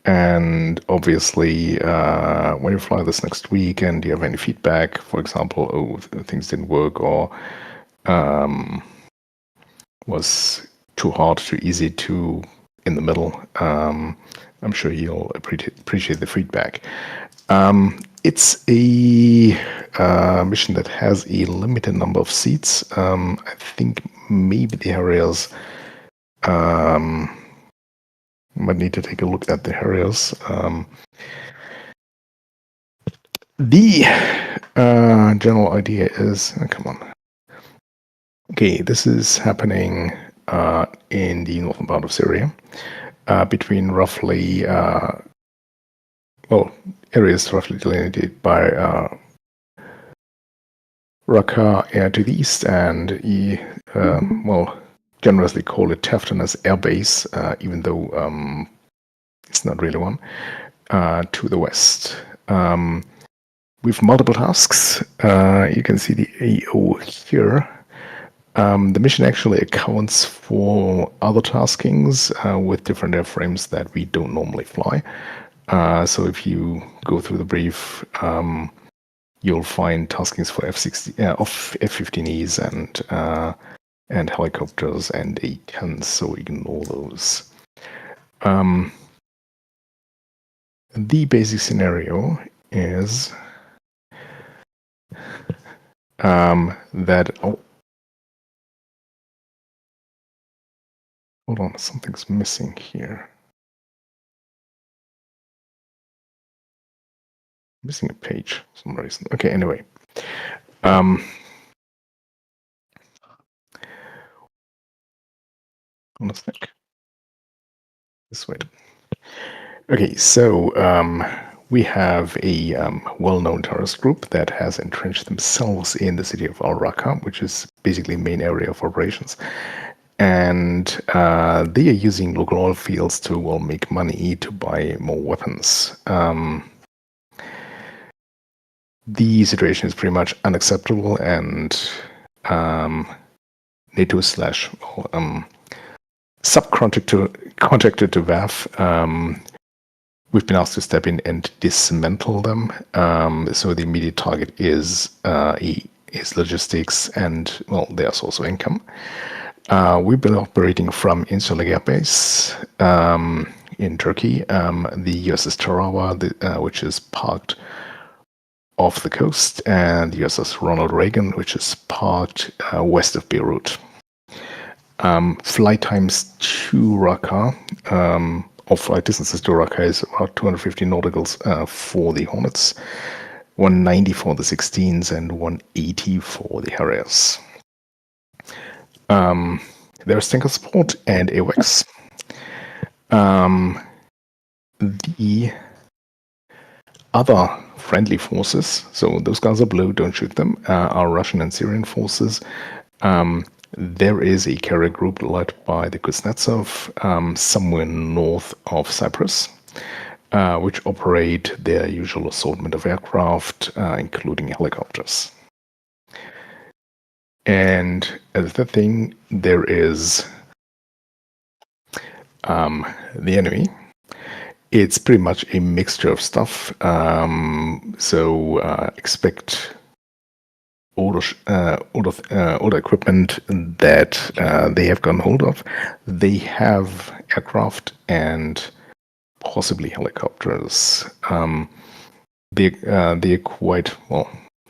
And obviously, when you fly this next week and you have any feedback, for example, oh, things didn't work or was too hard, too easy, too in the middle, I'm sure you'll appreciate the feedback. It's a mission that has a limited number of seats. I think maybe the Harriers might need to take a look at the Harriers. The general idea is, come on. Okay, this is happening in the northern part of Syria, between roughly, areas roughly delineated by Raqqa to the east and, generously call it Taftan's Air Base, even though it's not really one, to the west. With multiple tasks, you can see the AO here. The mission actually accounts for other taskings with different airframes that we don't normally fly. So if you go through the brief, you'll find taskings for F-15Es and helicopters and A-10s, so ignore those. The basic scenario is that... hold on, something's missing here. Missing a page for some reason. Okay, anyway. On a sec. This way. Okay, so we have a well-known terrorist group that has entrenched themselves in the city of Al-Raqqa, which is basically the main area of operations. And they are using local oil fields to, make money to buy more weapons. The situation is pretty much unacceptable, and NATO / subcontractor to VAF, we've been asked to step in and dismantle them. So the immediate target is logistics and, there's also income. We've been operating from Insular Air Base in Turkey, the USS Tarawa, which is parked off the coast, and the USS Ronald Reagan, which is parked west of Beirut. Flight times to Raqqa, or flight distances to Raqqa, is about 250 nauticals for the Hornets, 190 for the 16s, and 180 for the Harriers. There's tanker support and AWACS. The other friendly forces, so those guys are blue, don't shoot them, are Russian and Syrian forces. There is a carrier group led by the Kuznetsov somewhere north of Cyprus, which operate their usual assortment of aircraft, including helicopters. And as the thing, there is the enemy. It's pretty much a mixture of stuff. So expect older equipment that they have gotten hold of. They have aircraft and possibly helicopters. They're quite,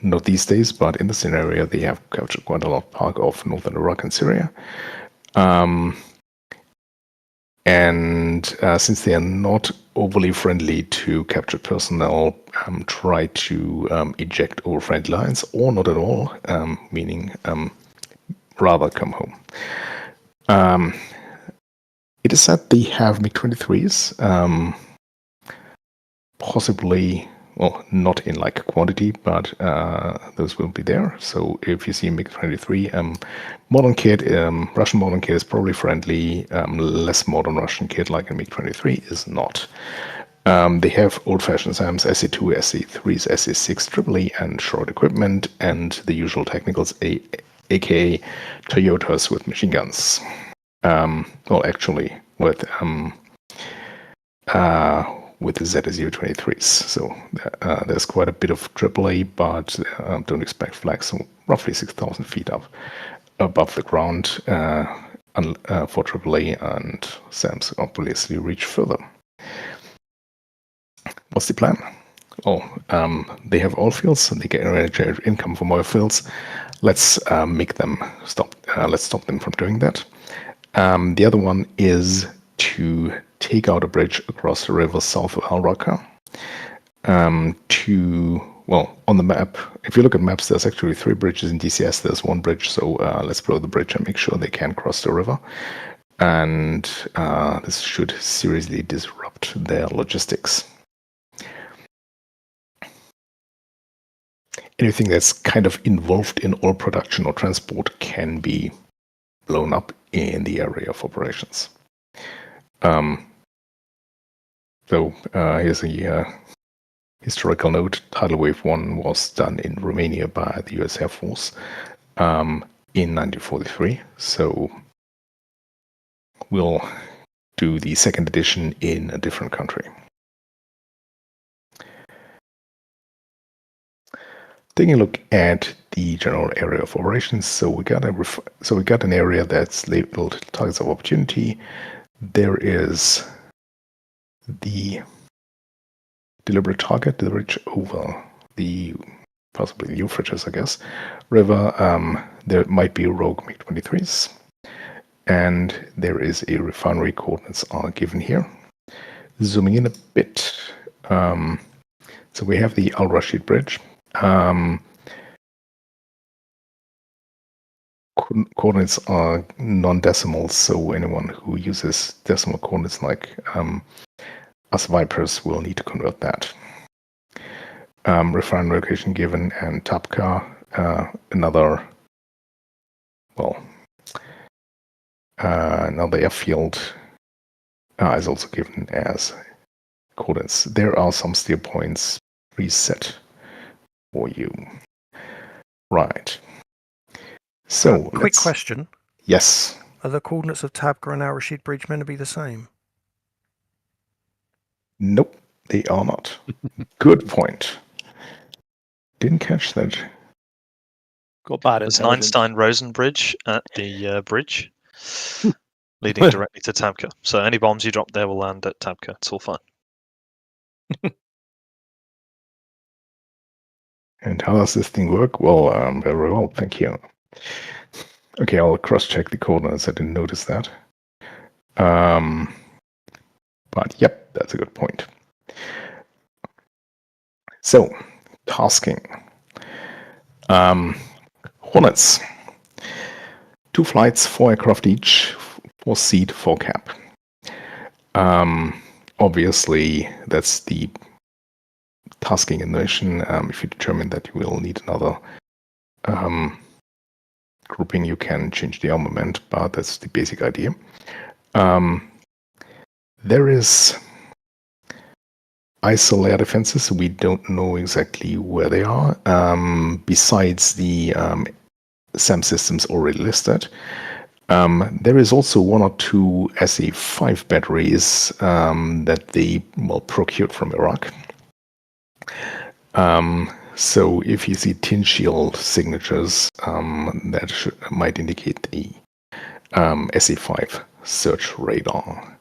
not these days, but in the scenario, they have captured quite a lot of northern Iraq and Syria. And since they are not overly friendly to captured personnel, try to eject over friendly lines, or not at all, meaning rather come home. It is said they have MiG-23s, possibly, not in like quantity, but those will be there. So if you see MiG-23, modern kit, Russian modern kit is probably friendly. Less modern Russian kit like a MiG-23 is not. They have old-fashioned SAMs, SE2, SE3s, SE6, EE, and short equipment, and the usual technicals, aka Toyotas with machine guns. Actually, with with the ZSU-23s. So there's quite a bit of AAA, but don't expect flags. So roughly 6,000 feet up above the ground for AAA, and SAMs obviously reach further. What's the plan? Oh, they have oil fields, and they generate income from oil fields. Let's make them stop. Let's stop them from doing that. The other one is to take out a bridge across the river south of Al Raqqa. On the map, if you look at maps, there's actually 3 bridges in DCS. There's 1 bridge, so let's blow the bridge and make sure they can cross the river. And this should seriously disrupt their logistics. Anything that's kind of involved in oil production or transport can be blown up in the area of operations. Here's a historical note. Tidal Wave 1 was done in Romania by the US Air Force in 1943. So we'll do the second edition in a different country. Taking a look at the general area of operations, so we got an area that's labeled targets of opportunity. There is the deliberate target, the bridge over the possibly the Euphrates, I guess, river. There might be rogue MiG-23s, and there is a refinery. Coordinates are given here. Zooming in a bit, so we have the Al Rashid Bridge. Coordinates are non-decimals, so anyone who uses decimal coordinates like us Vipers will need to convert that. Refinery location given, and Tabqa, another airfield is also given as coordinates. There are some steer points preset for you. Right. So, quick question. Yes. Are the coordinates of Tabqa and Al Rashid Bridge meant to be the same? Nope, they are not. Good point. Didn't catch that. Got bad There's intelligence. an Einstein-Rosen bridge at the bridge, leading directly to Tabqa. So any bombs you drop there will land at Tabqa. It's all fine. And how does this thing work? Well, very well, thank you. Okay, I'll cross-check the coordinates. I didn't notice that. But yep, that's a good point. So, tasking. Hornets. 2 flights, 4 aircraft each, 4 SEAD, 4 cap. Obviously, that's the tasking in the mission. If you determine that you will need another grouping, you can change the armament, but that's the basic idea. There is ISIL air defenses. We don't know exactly where they are, besides the SAM systems already listed. There is also 1 or 2 SA-5 batteries that they procured from Iraq. So if you see tin shield signatures, that might indicate the SA-5 search radar.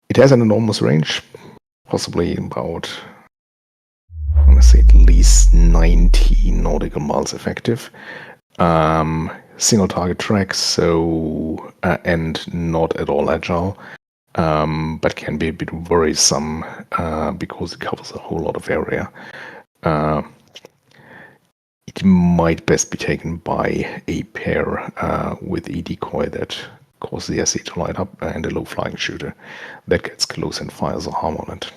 It has an enormous range, possibly about, I'm going to say at least 90 nautical miles effective. Single target track, so and not at all agile, but can be a bit worrisome because it covers a whole lot of area. It might best be taken by a pair with a decoy that causes the SE to light up, and a low-flying shooter that gets close and fires a harm on it.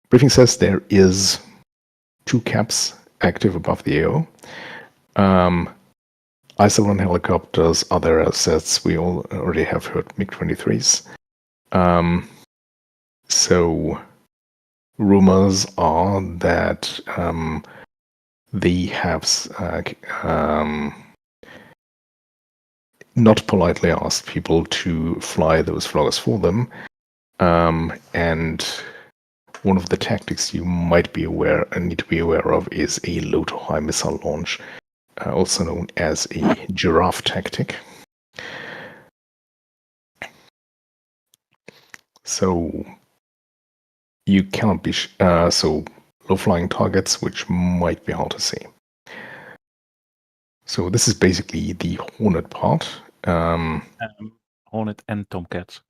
Briefing says there is 2 caps active above the AO. ISIL-1 helicopters, other assets, we already have heard MiG-23s. So rumors are that they have not politely ask people to fly those floggers for them. And one of the tactics you might be aware and need to be aware of is a low to high missile launch, also known as a giraffe tactic. So you cannot be so low flying targets, which might be hard to see. So this is basically the Hornet part. Hornet and Tomcats.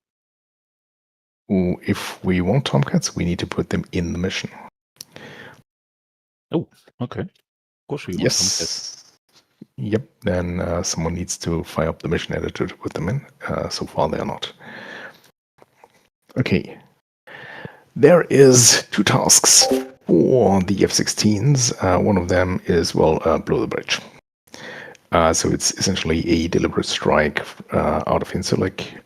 If we want Tomcats, we need to put them in the mission. Oh, okay. Of course we want Tomcats. Yep, then someone needs to fire up the mission editor to put them in. So far they are not. Okay. There is 2 tasks for the F-16s. One of them is, well, blow the bridge. So it's essentially a deliberate strike out of Incirlik,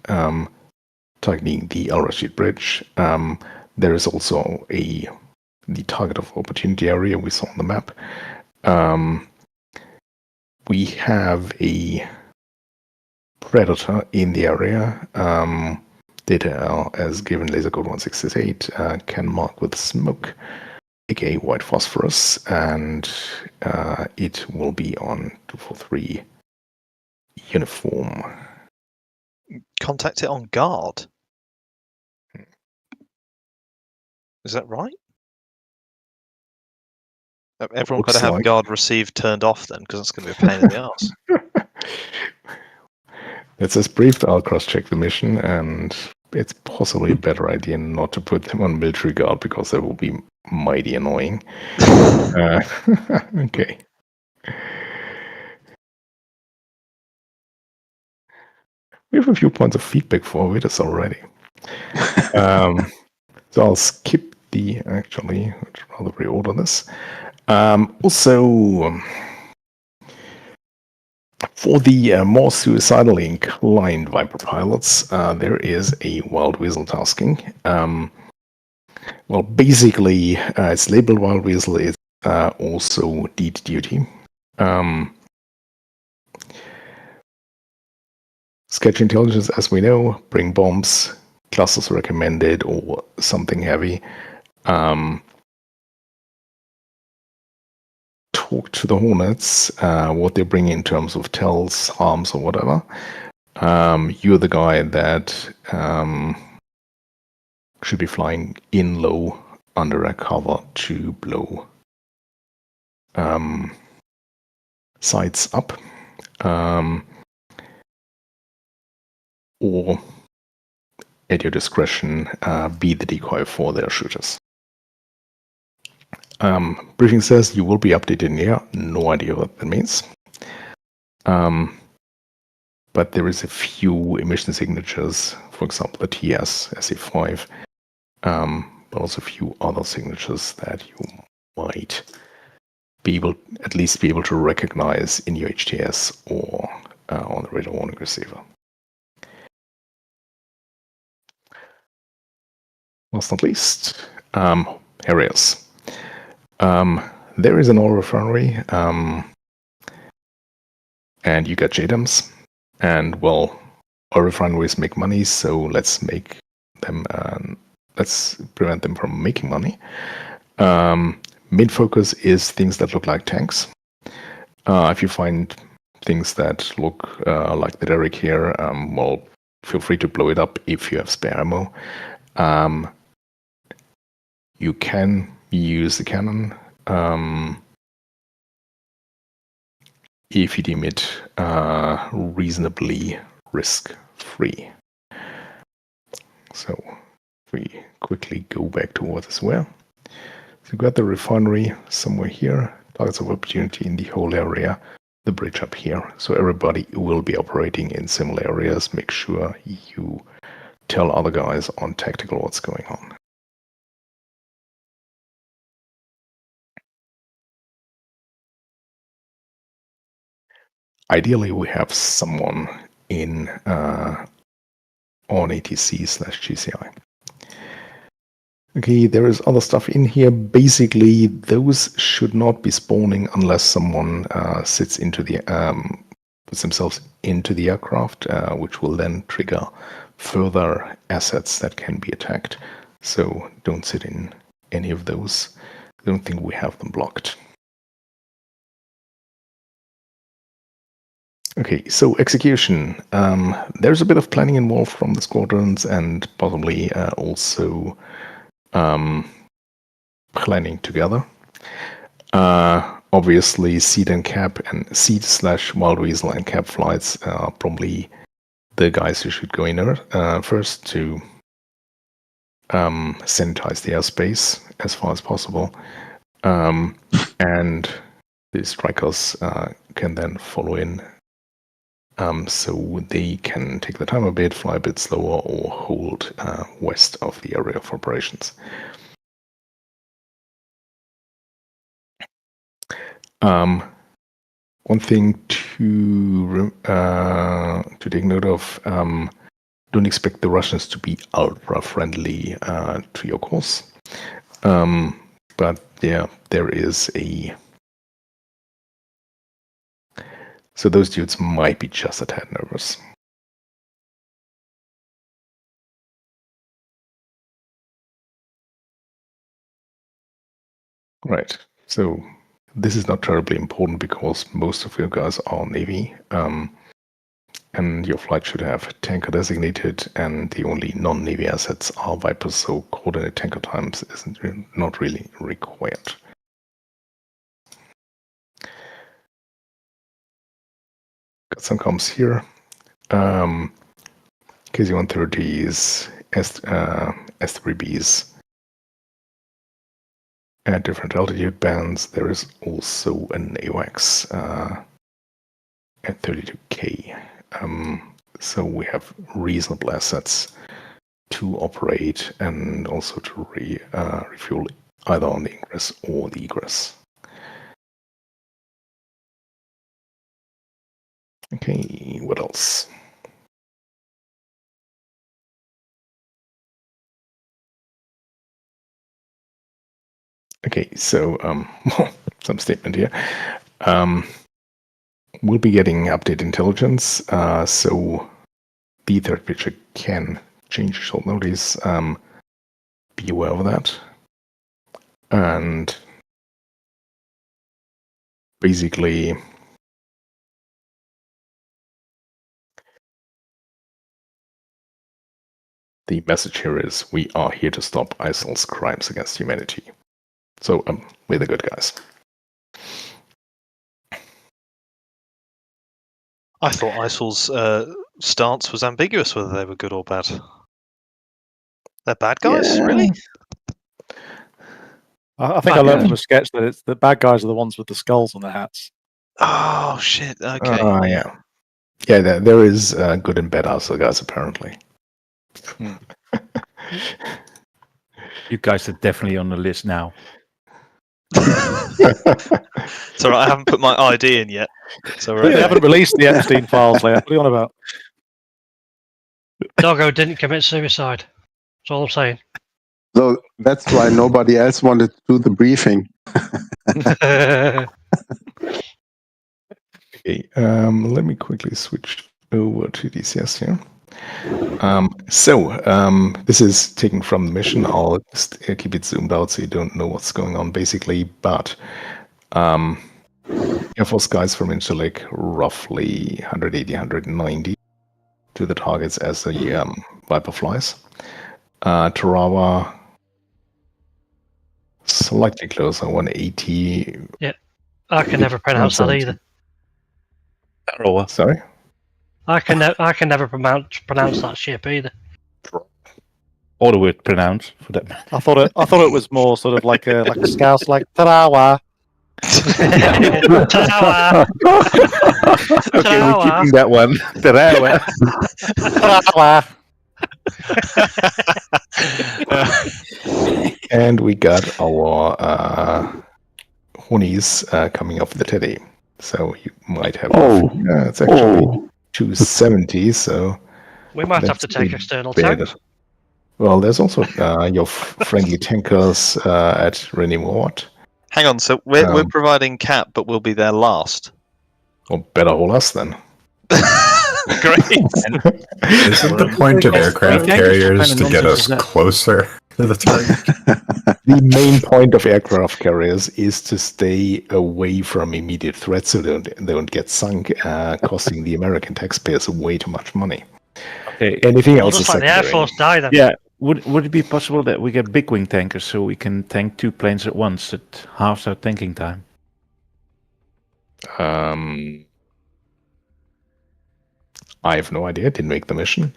targeting the Al Rashid Bridge. There is also the target of opportunity area we saw on the map. We have a Predator in the area. Data as given laser code 168 can mark with smoke, aka white phosphorus, and it will be on 243 uniform. Contact it on guard. Is that right? Everyone got to have guard received turned off then, because that's going to be a pain in the arse. It's as briefed. I'll cross-check the mission, and it's possibly a better idea not to put them on military guard because that will be mighty annoying. Okay. We have a few points of feedback for this already. So I'll skip actually, I'd rather reorder this. Also, for the more suicidally inclined Viper pilots, there is a Wild Weasel tasking. Well, basically, it's labeled Wild Weasel. It's also deed duty. Sketch intelligence, as we know, bring bombs, clusters recommended, or something heavy. Talk to the Hornets, what they bring in terms of tells, harms, or whatever. You're the guy that should be flying in low under a cover to blow sights up, or at your discretion, be the decoy for their shooters. Briefing says you will be updated in the air. No idea what that means. But there is a few emission signatures, for example, the TS, SE5, but also a few other signatures that you might at least be able to recognize in your HTS or on the radar warning receiver. Last not least, areas. There is an oil refinery, and you got JDAMs, and well, oil refineries make money, so let's make them, let's prevent them from making money. Main focus is things that look like tanks. If you find things that look like the Derrick here, well, feel free to blow it up if you have spare ammo. You can use the cannon if you deem it reasonably risk-free. So if we quickly go back to what is where. So you've got the refinery somewhere here, targets of opportunity in the whole area, the bridge up here. So everybody will be operating in similar areas. Make sure you tell other guys on tactical what's going on. Ideally, we have someone in on ATC/GCI. Okay, there is other stuff in here. Basically, those should not be spawning unless someone sits into the puts themselves into the aircraft, which will then trigger further assets that can be attacked. So don't sit in any of those. I don't think we have them blocked. Okay, so execution. There's a bit of planning involved from the squadrons and possibly also planning together. Obviously, SEAD and CAP and SEAD/Wild Weasel and CAP flights are probably the guys who should go in first to sanitize the airspace as far as possible. And the strikers can then follow in. So they can take the time a bit, fly a bit slower, or hold west of the area of operations. One thing to take note of: don't expect the Russians to be ultra friendly to your course. But yeah, there is a. So those dudes might be just a tad nervous. Right. So this is not terribly important because most of your guys are Navy, and your flight should have tanker designated, and the only non-Navy assets are Vipers, so coordinate tanker times not really required. Got some comms here. KZ-130s, S3Bs at different altitude bands. There is also an AWACS at 32K. So we have reasonable assets to operate and also to refuel either on the ingress or the egress. Okay, what else? Okay, so some statement here. We'll be getting update intelligence, so the third picture can change short notice. Be aware of that. And basically, the message here is we are here to stop ISIL's crimes against humanity. So we're the good guys. I thought ISIL's stance was ambiguous whether they were good or bad. They're bad guys, Yeah. really? I think I learned from a sketch that it's the bad guys are the ones with the skulls on their hats. Oh shit! Okay. Yeah. Yeah, there is good and bad ISIL guys apparently. You guys are definitely on the list now. It's alright, I haven't put my ID in yet. So They haven't released the Epstein files yet. What are you on about? Doggo didn't commit suicide. That's all I'm saying. So that's why nobody else wanted to do the briefing. Okay, let me quickly switch over to DCS here. This is taken from the mission. I'll just keep it zoomed out so you don't know what's going on basically, but Air Force guys from Incirlik roughly 180, 190 to the targets as the Viper flies. Tarawa slightly closer, 180. I can never pronounce that either. Sorry? I can never pronounce that ship either. Or the word pronounce for that matter. I thought it was more sort of like a scouse, like Tarawa. Tarawa. Okay, we're keeping that one. Tarawa. Tarawa. And we got our Hoonies coming off the Teddy. So you might have. It's actually 270, so. We might have to take external tanks. Well, there's also your friendly tankers at Rennie Ward. Hang on, so we're providing cap, but we'll be there last. Or better all us then. Great. Isn't the point of aircraft carriers to get us closer to the target? The main point of aircraft carriers is to stay away from immediate threats so they don't get sunk, costing the American taxpayers way too much money. Okay. Anything Well, else just is like the Air secondary. Force die then. Yeah. Would it be possible that we get big wing tankers so we can tank 2 planes at once? It halves our tanking time. I have no idea. Didn't make the mission.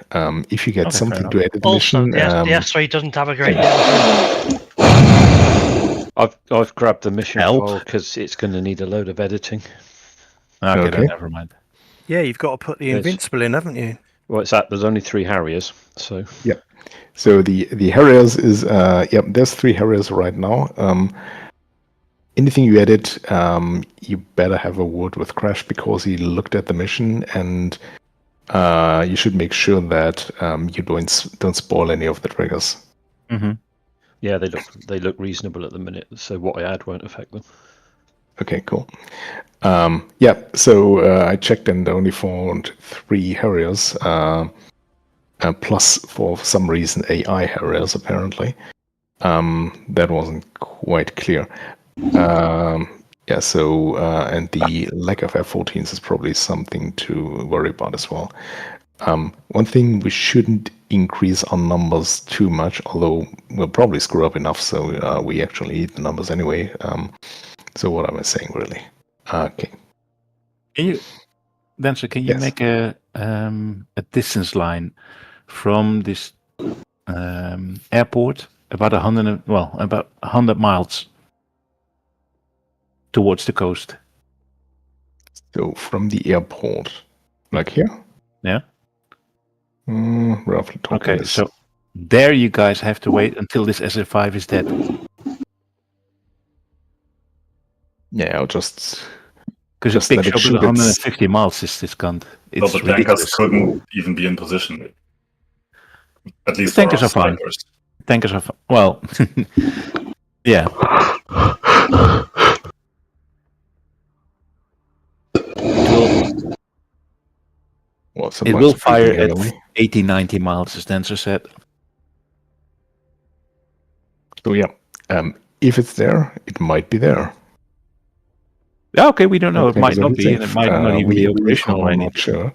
If you get Okay, something fair to add to the Also, mission, the S3 doesn't have a great deal. I've grabbed the mission Help. file because it's going to need a load of editing. Okay, Okay. then never mind. Yeah, you've got to put the Yes. Invincible in, haven't you? Well, it's that there's only 3 Harriers, so so the Harriers is there's 3 Harriers right now. Anything you edit, you better have a word with Crash because he looked at the mission and you should make sure that you don't spoil any of the triggers. Mm-hmm. yeah, they look reasonable at the minute. So what I add won't affect them. Okay, cool. So I checked and only found 3 Harriers, plus for some reason AI Harriers apparently. That wasn't quite clear. And the lack of F-14s is probably something to worry about as well. One thing, we shouldn't increase our numbers too much, although we'll probably screw up enough so we actually need the numbers anyway. So what am I saying, really? Okay. Can you Yes. make a distance line from this airport about 100 miles towards the coast? So from the airport, like here? Yeah. Roughly talking. Okay, so there you guys have to wait until this SF5 is dead. Yeah, I'll just Because Just it let picks it up shoot at 150 miles, this gun. Well, It's the tankers ridiculous. couldn't even be in position. At least The for tankers our are fine. snipers. Tankers are well, yeah. well, It will somebody's fire breathing at heavily. 80, 90 miles, as Dancer said. So yeah, if it's there, it might be there. Yeah, okay, we don't know. It Everything might is not already be, and safe. it might not even be operational or I'm anything. not sure.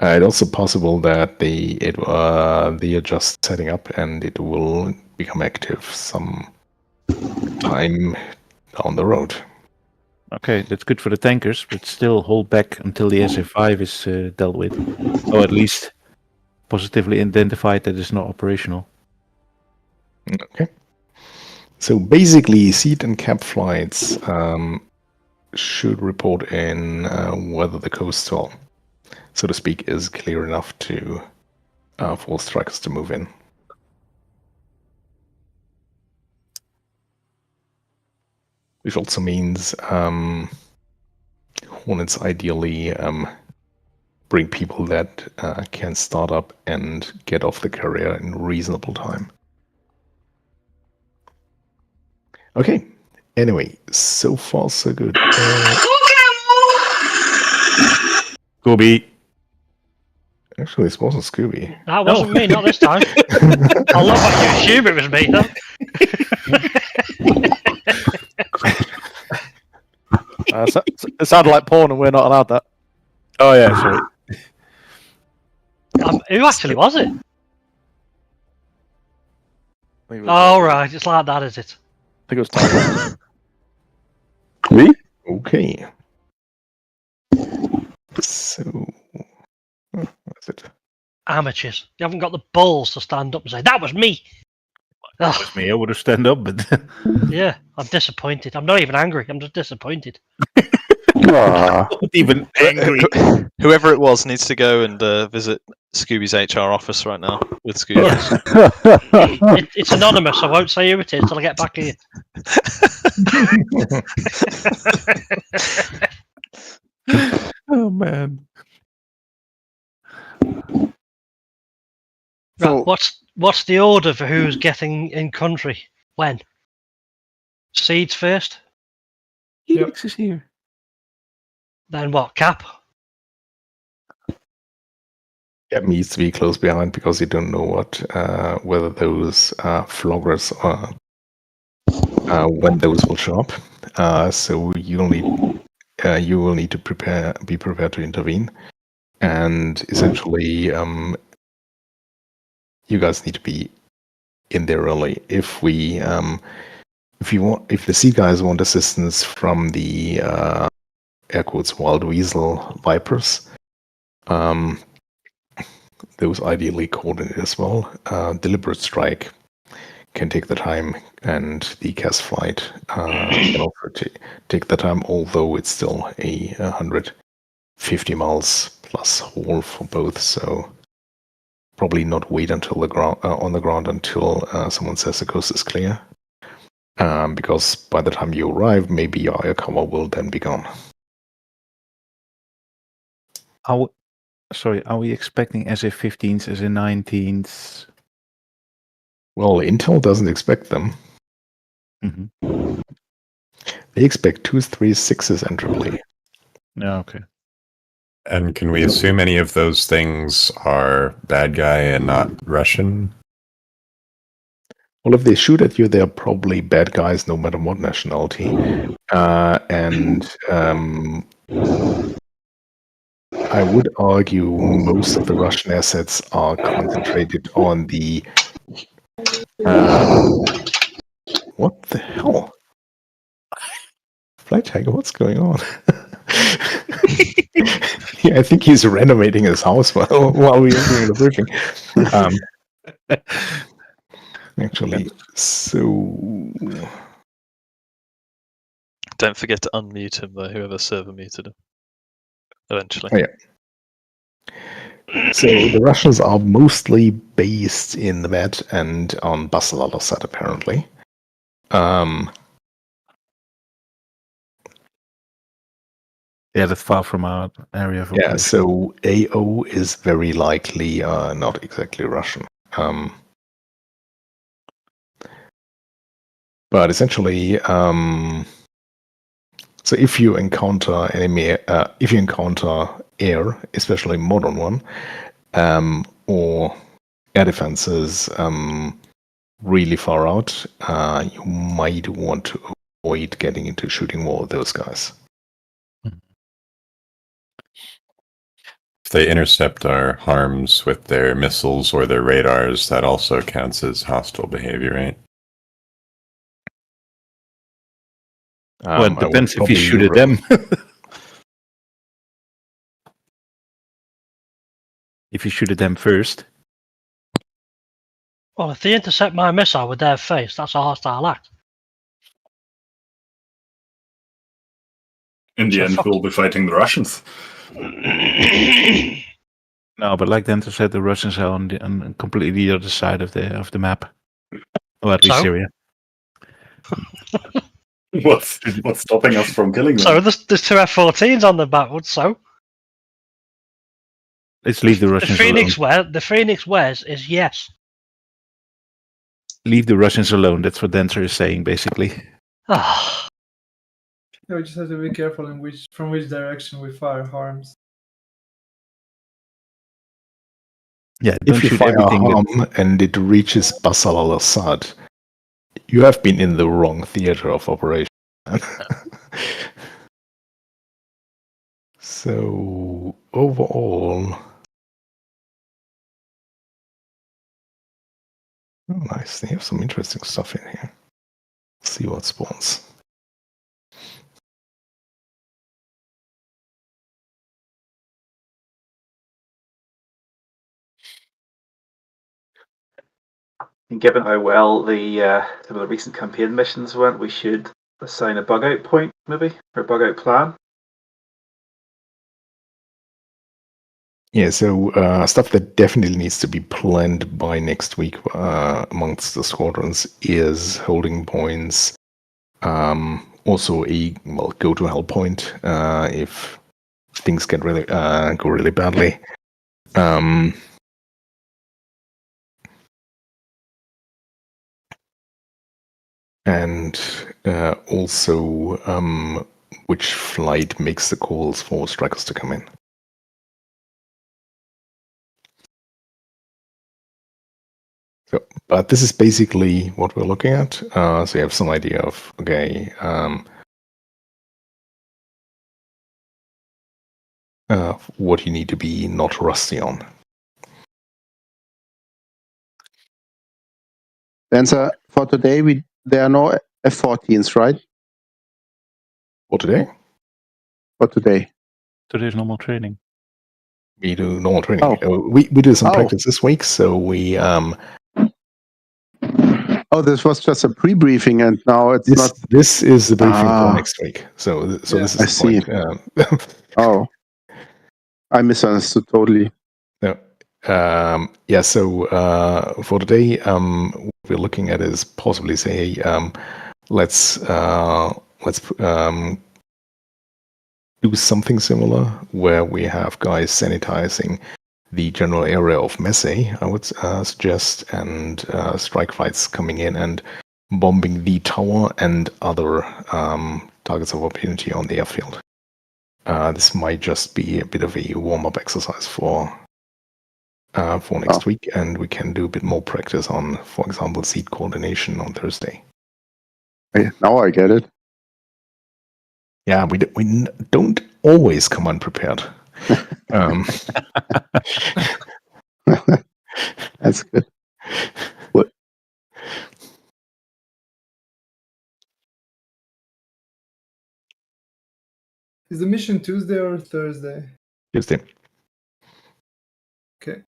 It's also possible that they are just setting up and it will become active some time down the road. Okay, that's good for the tankers, but still hold back until the SF5 is dealt with. Or at least positively identified that it's not operational. Okay. So basically, SEAD and cap flights should report in whether the coastal, so to speak, is clear enough to for strikers to move in. Which also means Hornets ideally bring people that can start up and get off the carrier in reasonable time. Okay. Anyway, so far so good. Scooby. Actually, this wasn't Scooby. That wasn't me, not this time. I love how you assume it was me, though. It sounded like porn, and we're not allowed that. Oh yeah, sorry. Who actually was it? Oh, right, it's like that, is it? I think it was Tyler. Me? Okay. So, what's it? Amateurs. You haven't got the balls to stand up and say, that was me! That Ugh, was me. I would have stand up, but yeah, I'm disappointed. I'm not even angry, I'm just disappointed. Ah, not even angry. Whoever it was needs to go and visit Scooby's HR office right now with Scooby. It's anonymous, I won't say who it is till I get back here. Oh man. Right, what's the order for who's getting in country? When? Seeds first? Helix is here. Then what? Cap? Yeah, it needs to be close behind because you don't know whether those floggers are when those will show up. So you will need to be prepared to intervene, and essentially, you guys need to be in there early. If the SEAD guys want assistance from the air quotes wild weasel vipers, those ideally coordinated as well. Deliberate strike can take the time, and the CAS flight can also take the time, although it's still a 150 miles plus haul for both. So probably not wait until on the ground until someone says the coast is clear, because by the time you arrive, maybe your air cover will then be gone. Are we expecting SA-15s, SA-19s? Well, Intel doesn't expect them. Mm-hmm. They expect 2s, 3s, 6s, and AAA. Yeah, okay. And can we assume any of those things are bad guy and not Russian? Well, if they shoot at you, they're probably bad guys, no matter what nationality. I would argue most of the Russian assets are concentrated on the. What the hell? Flight Tiger, what's going on? Yeah, I think he's renovating his house while we are doing the briefing. Actually, so Don't forget to unmute him though, whoever server muted him. Eventually. Oh, yeah. So the Russians are mostly based in the Med and on Bas al-Assad, apparently. Yeah, that's far from our area of operation. Yeah, so AO is very likely not exactly Russian. But essentially, so if you encounter air, especially modern one, or air defenses really far out, you might want to avoid getting into shooting war with those guys. If they intercept our harms with their missiles or their radars, that also counts as hostile behavior, right? Well, it depends if you shoot at them. If you shoot at them first. Well, if they intercept my missile with their face, that's a hostile act. In the end, we'll be fighting the Russians. No, but like Dento said, the Russians are on completely the other side of the map. Or at least Syria. What's stopping us from killing them? So there's two F-14s on the backwood, so. Let's leave the Russians alone. The Phoenix wears is yes. Leave the Russians alone. That's what Denter is saying, basically. Ah. Yeah, we just have to be careful from which direction we fire harms. Yeah, if you fire harm and it reaches Bas al-Assad, you have been in the wrong theater of operation. So overall, oh nice, they have some interesting stuff in here. Let's see what spawns. And given how well the recent campaign missions went, we should assign a bug out point, maybe, or bug out plan. Yeah, so stuff that definitely needs to be planned by next week amongst the squadrons is holding points. Also a go to hell point if things get really go really badly. And also which flight makes the calls for strikers to come in. So, but this is basically what we're looking at. So you have some idea of, okay, what you need to be not rusty on. Answer for today, there are no F-14s, right? For today, For today. Today's normal training. we do normal training. Oh. We do some Oh. practice this week, so we Oh, this was just a pre-briefing, and now it's not. this is the briefing for Ah. next week. So this I is the see. point. Oh, I misunderstood totally. No. Yeah, so for today, what we're looking at is possibly say, let's do something similar where we have guys sanitizing the general area of Messe, I would suggest, and strike fights coming in and bombing the tower and other targets of opportunity on the airfield. This might just be a bit of a warm-up exercise for next week, and we can do a bit more practice on, for example, SEAD coordination on Thursday. Hey, now I get it. Yeah, we don't always come unprepared. That's good. What? Is the mission Tuesday or Thursday? Tuesday. Okay.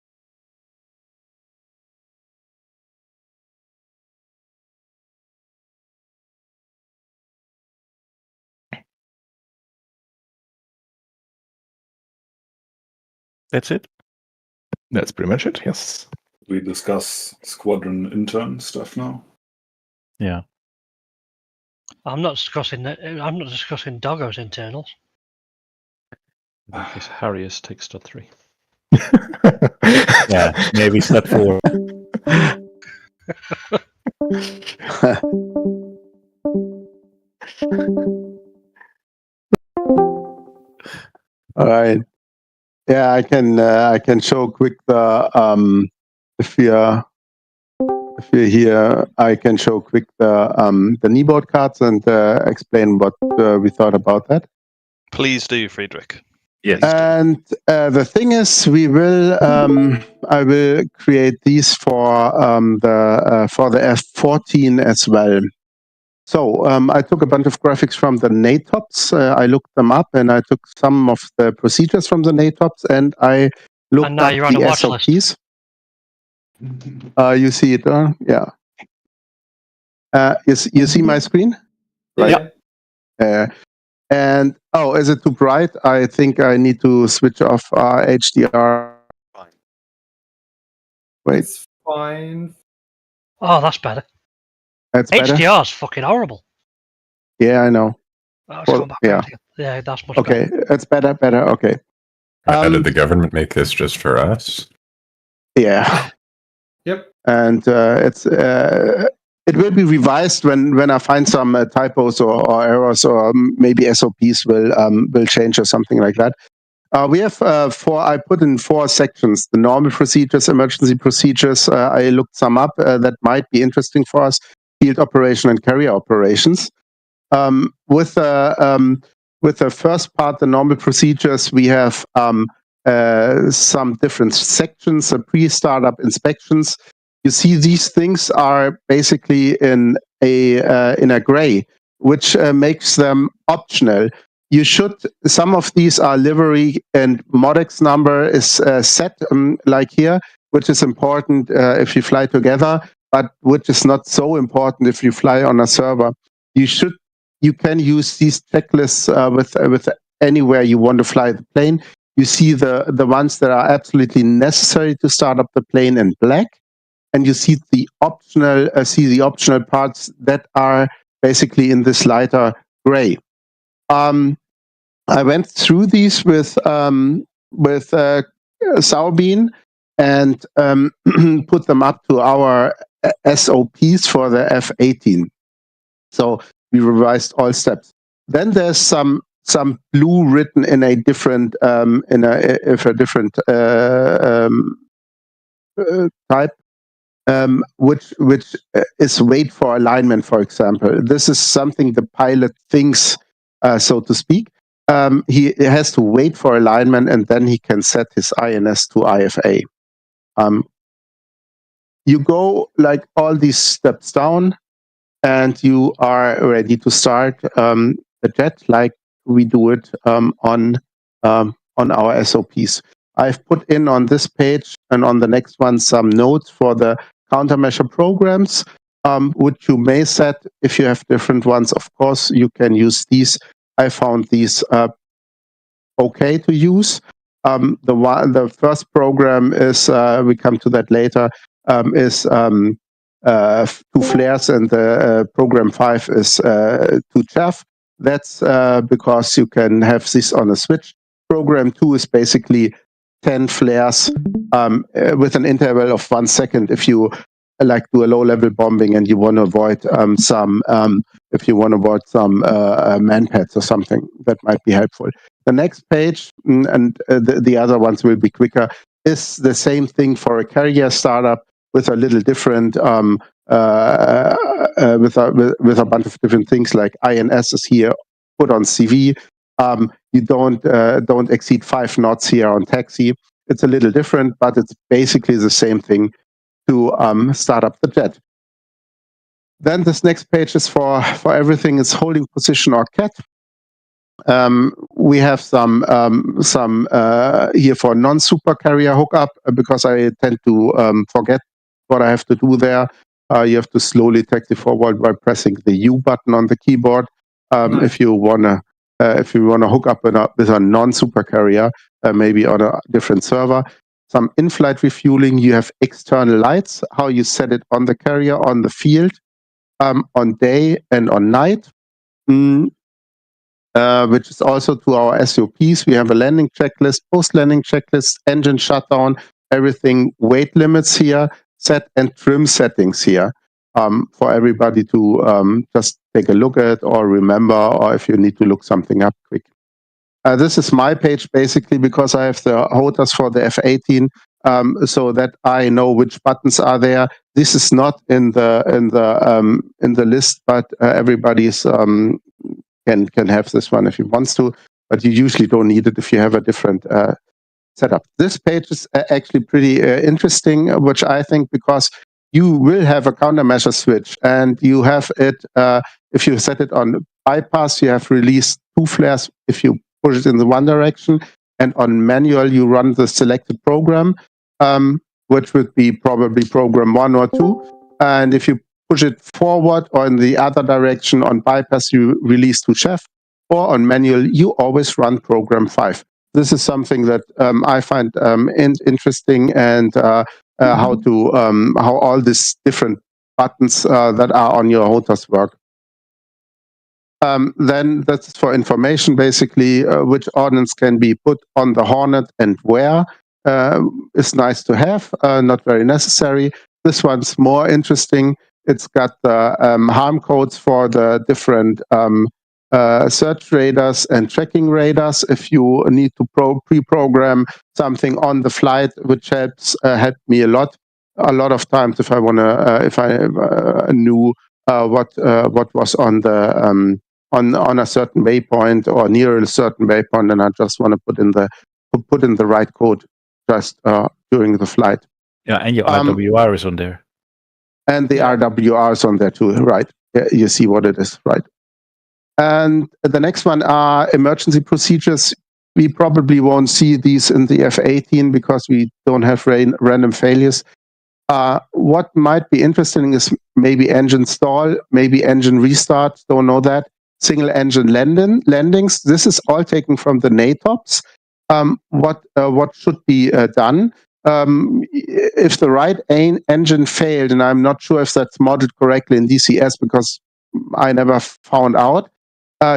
That's it? That's pretty much it, yes. We discuss squadron intern stuff now. Yeah. I'm not discussing Doggo's internals. In case Harriers takes stud 3. Yeah, maybe step 4. All right. Yeah, I can show quick the if you're here, I can show quick the kneeboard cards and explain what we thought about that. Please do, Friedrich. Yes. And the thing is, we will I will create these for the F-14 as well. So I took a bunch of graphics from the NATOPS. I looked them up, and I took some of the procedures from the NATOPS, and I looked And now up you're on a the watch list. SOPs. You see it, yeah. You see my screen? Right. Yeah. And oh, is it too bright? I think I need to switch off HDR. Wait, It's fine. Oh, that's better. that's better. HDR's fucking horrible. Yeah, I know. Let's Well, go back yeah. around again. Yeah, that's much Okay, better. it's better. Okay. How did the government make this just for us? Yeah. Yep. And it will be revised when I find some typos or errors, or maybe SOPs will change or something like that. We have I put in 4 sections: the normal procedures, emergency procedures. I looked some up that might be interesting for us: field operation and carrier operations. With the first part, the normal procedures, we have some different sections, pre-startup inspections. You see, these things are basically in a gray, which makes them optional. Some of these are livery, and Modex number is set like here, which is important if you fly together, but which is not so important if you fly on a server. You can use these checklists with anywhere you want to fly the plane. You see the ones that are absolutely necessary to start up the plane in black, and you see the optional parts that are basically in this lighter gray. I went through these with Sauerbein and put them up to our SOPs for the F-18. So we revised all steps. Then there's some blue written in a different type, which is wait for alignment, for example. This is something the pilot thinks, so to speak. He has to wait for alignment, and then he can set his INS to IFA. You go like all these steps down, and you are ready to start the jet like we do it on our SOPs. I've put in on this page and on the next one some notes for the countermeasure programs, which you may set if you have different ones. Of course, you can use these. I found these okay to use. The first program is, we come to that later, is 2 flares, and the program 5 is 2 chaff. That's because you can have this on a switch. Program 2 is basically 10 flares with an interval of 1 second if you like do a low-level bombing and you want to avoid some man pads or something. That might be helpful. The next page, and the other ones will be quicker, is the same thing for a carrier startup with a little different, with a bunch of different things like INS is here put on CV. You don't exceed 5 knots here on taxi. It's a little different, but it's basically the same thing to start up the jet. Then this next page is for everything is holding position or CAT. We have some here for non-super carrier hookup, because I tend to forget what I have to do there. You have to slowly taxi forward by pressing the U button on the keyboard. If you wanna hook up with a non-super carrier, maybe on a different server. Some in-flight refueling. You have external lights. How you set it on the carrier, on the field, on day and on night. Which is also to our SOPs. We have a landing checklist, post-landing checklist, engine shutdown, everything, weight limits here, set and trim settings here, for everybody to just take a look at or remember, or if you need to look something up quick. This is my page basically because I have the HOTAS for the F-18, so that I know which buttons are there. This is not in the list, but everybody's can have this one if he wants to, but you usually don't need it if you have a different setup. This page is actually pretty interesting, which I think, because you will have a countermeasure switch, and you have it, if you set it on bypass, you have released 2 flares if you push it in the one direction, and on manual you run the selected program, which would be probably program 1 or 2, and if you push it forward or in the other direction on bypass, you release 2 chaff, or on manual, you always run program 5. This is something that I find interesting, and how all these different buttons that are on your HOTAS work. Then that's for information, basically, which ordnance can be put on the Hornet and where is nice to have, not very necessary. This one's more interesting. It's got the harm codes for the different search radars and tracking radars. If you need to pre-program something on the flight, which helped me a lot of times if I knew what was on the on a certain waypoint or near a certain waypoint, and I just want to put in the right code just during the flight. Yeah, and your RWR is on there. And the RWR is on there too, right? Yeah, you see what it is, right? And the next one are emergency procedures. We probably won't see these in the F-18 because we don't have random failures. What might be interesting is maybe engine stall, maybe engine restart, don't know that. Single engine landings. This is all taken from the NATOPS. What should be done? If the right engine failed, and I'm not sure if that's modeled correctly in DCS because I never found out,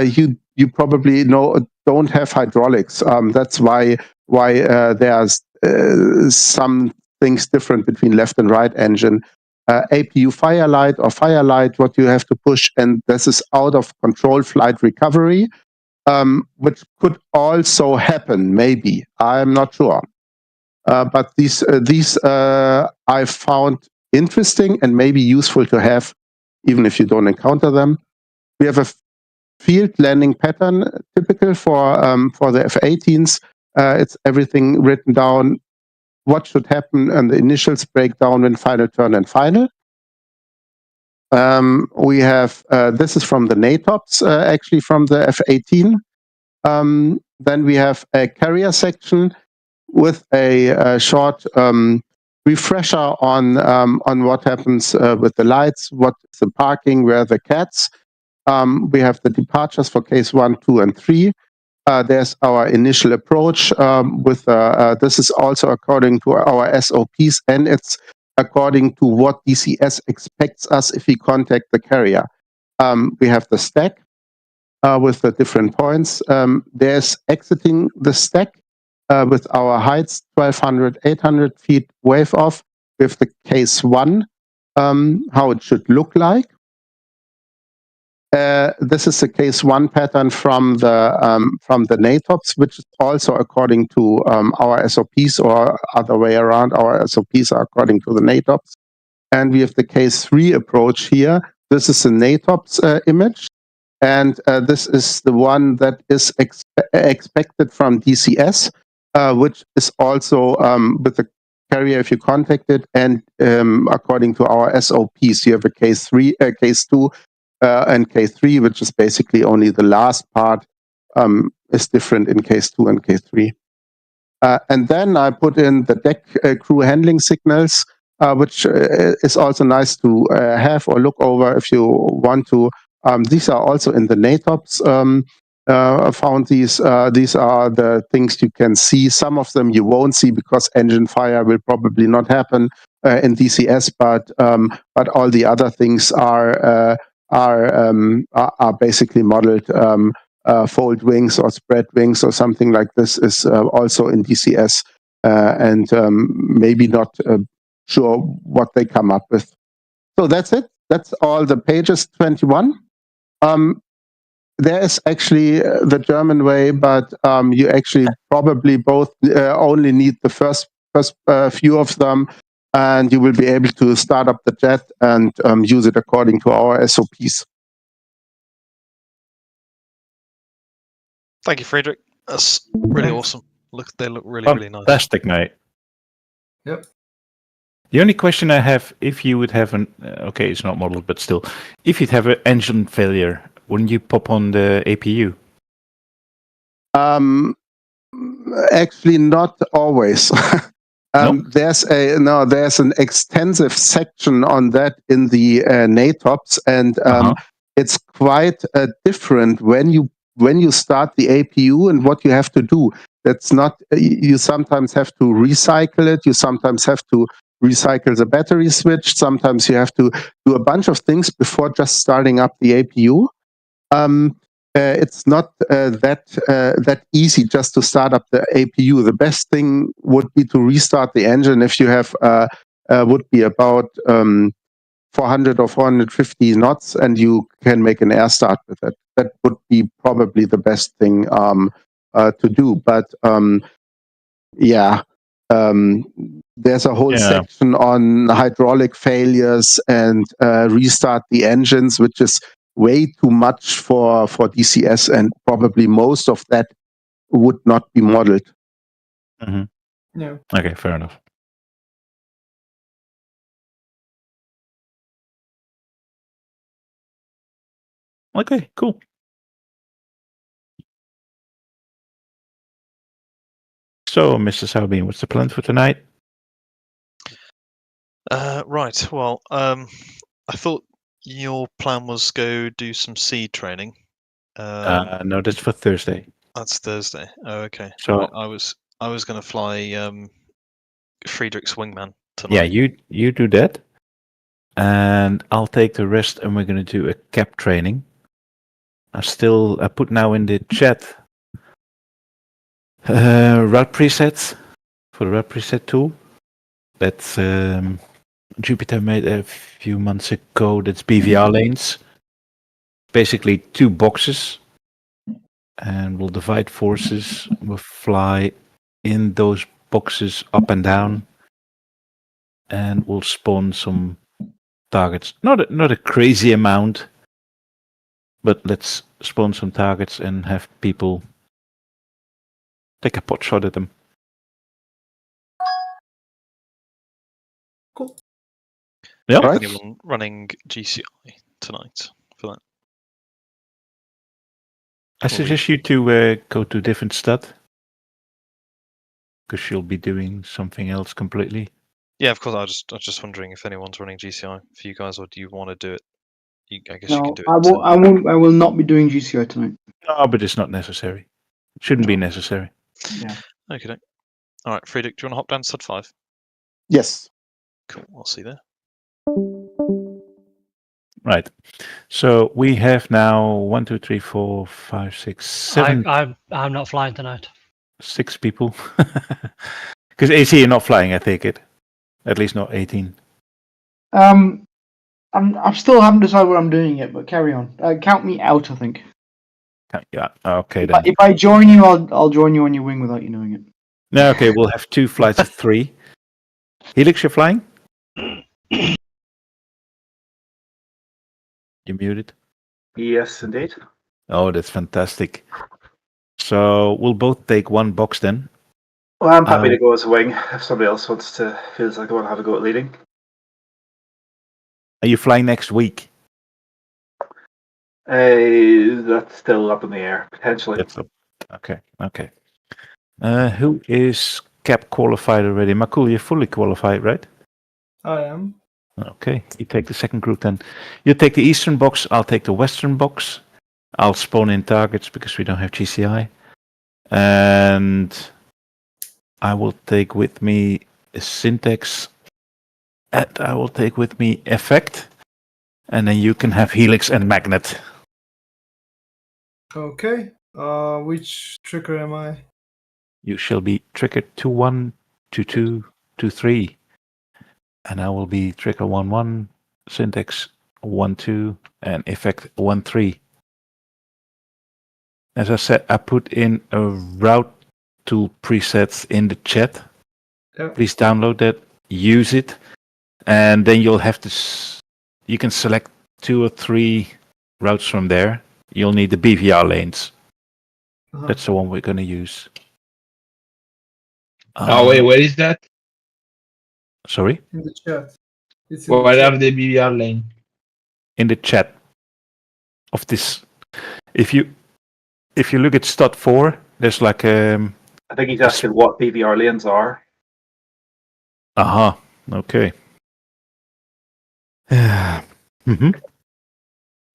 you probably don't have hydraulics. That's why there's some things different between left and right engine. APU firelight or firelight, what you have to push, and this is out of control flight recovery, which could also happen, maybe. I'm not sure. But these I found interesting and maybe useful to have, even if you don't encounter them. We have a field landing pattern typical for the F-18s. It's everything written down, what should happen, and the initials breakdown when final turn and final. We have, this is from the NATOPS, actually from the F-18. Then we have a carrier section with a short refresher on what happens with the lights, what's the parking, where are the cats. We have the departures for case 1, 2, and 3. There's our initial approach with this is also according to our SOPs, and it's according to what DCS expects us if we contact the carrier. We have the stack with the different points. There's exiting the stack with our heights 1200, 800 feet wave off with the case 1, how it should look like. This is the case 1 pattern from the NATOPS, which is also according to our SOPs, or other way around, our SOPs are according to the NATOPS. And we have the case 3 approach here. This is the NATOPS image, and this is the one that is expected from DCS, which is also with the carrier if you contact it, and according to our SOPs, you have a case 3, case 2, and case 3, which is basically only the last part is different in case 2 and case 3. And then I put in the deck crew handling signals, which is also nice to have or look over if you want to. These are also in the NATOPS found these. These are the things you can see. Some of them you won't see because engine fire will probably not happen in DCS, but all the other things are basically modeled. Fold wings or spread wings or something like this is also in DCS, and maybe not sure what they come up with. So that's it. That's all the pages 21. There is actually the German way, but you actually probably both only need the first few of them, and you will be able to start up the jet and use it according to our SOPs. Thank you, Friedrich. That's really awesome. They look really, really nice. Fantastic, mate. Yep. The only question I have, if you would have an okay, it's not modeled, but still, if you'd have an engine failure, wouldn't you pop on the APU? Actually, not always. No? There's an extensive section on that in the NATOPS, and it's quite different when you start the APU and what you have to do. That's not, you sometimes have to recycle it, you sometimes have to recycle the battery switch, sometimes you have to do a bunch of things before just starting up the APU. It's not that easy just to start up the APU. The best thing would be to restart the engine if you have would be about 400 or 450 knots, and you can make an air start with it. That would be probably the best thing to do. But there's a whole section on hydraulic failures and restart the engines, which is way too much for DCS, and probably most of that would not be modeled. Mm-hmm. Yeah. Okay, fair enough. Okay, cool. So, Mr. Saubin, what's the plan for tonight? Right. Well, I thought your plan was go do some SEAD training. No, that's for Thursday. That's Thursday. Oh, okay. So I was going to fly Friedrich's wingman tonight. Yeah, you do that, and I'll take the rest, and we're going to do a cap training. I put now in the chat route presets for the route preset tool. That's Jupiter made a few months ago. That's BVR lanes. Basically 2 boxes, and we'll divide forces. We'll fly in those boxes up and down, and we'll spawn some targets. Not a crazy amount, but let's spawn some targets and have people take a pot shot at them. Cool. Yeah. Right. Anyone running GCI tonight for that? I suggest you to go to a different stud, because you'll be doing something else completely. Yeah, of course. I was just wondering if anyone's running GCI for you guys, or do you want to do it? I guess you can No, do it. I won't. I will not be doing GCI tonight. No, but it's not necessary. It shouldn't be necessary. Yeah. Okay. All right, Friedrich, do you want to hop down to Stud 5? Yes. Cool. I'll see you there. Right. So we have now 1, 2, 3, 4, 5, 6, 7, I'm not flying tonight. 6 people. Because AC, you're not flying, I take it. At least not 18. I still haven't decided what I'm doing yet, but carry on. Count me out, I think. Yeah. Okay then. If I join you, I'll join you on your wing without you knowing it. No, okay, we'll have 2 flights of 3. Helix, you're flying? You're muted. Yes, indeed. Oh, that's fantastic. So we'll both take 1 box then. Well, I'm happy to go as a wing if somebody else feels like they want to have a go at leading. Are you flying next week? That's still up in the air, potentially. That's up. Okay. Who is cap qualified already? Makul, you're fully qualified, right? I am. Okay, you take the second group then. You take the eastern box, I'll take the western box. I'll spawn in targets because we don't have GCI. And I will take with me a syntax. And I will take with me effect. And then you can have helix and magnet. Okay. Which trigger am I? You shall be triggered 2-1, 2-2, 2-3. And I will be trigger 1-1, syntax 1-2, and effect 1-3. As I said, I put in a route tool presets in the chat. Yep. Please download that, use it, and then you'll have to. You can select 2 or 3 routes from there. You'll need the BVR lanes. Uh-huh. That's the one we're going to use. Oh wait, where is that? Sorry? In the chat. It's in Well, the I chat. have the BBR lane. In the chat of this. If you look at stud 4, there's like I think he's asking what BVR lanes are. Aha. Okay.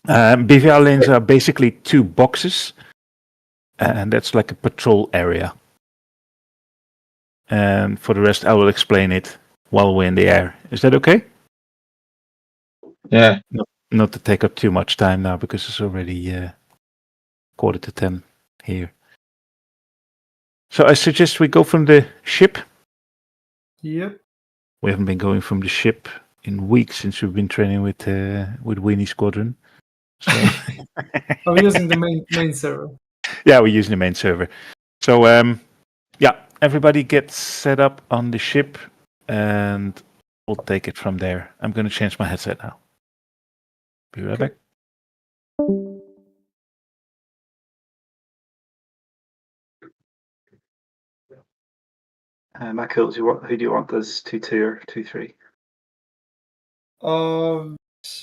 BVR lanes are basically 2 boxes, and that's like a patrol area. And for the rest, I will explain it while we're in the air. Is that okay? Yeah. Not to take up too much time now because it's already 9:45 here. So I suggest we go from the ship. Yep. We haven't been going from the ship in weeks since we've been training with Weenie Squadron. So We're using the main server. yeah, we're using the main server. So yeah, everybody gets set up on the ship, and we'll take it from there. I'm going to change my headset now. Be right back. Makul, who do you want as 2-2 or 2-3?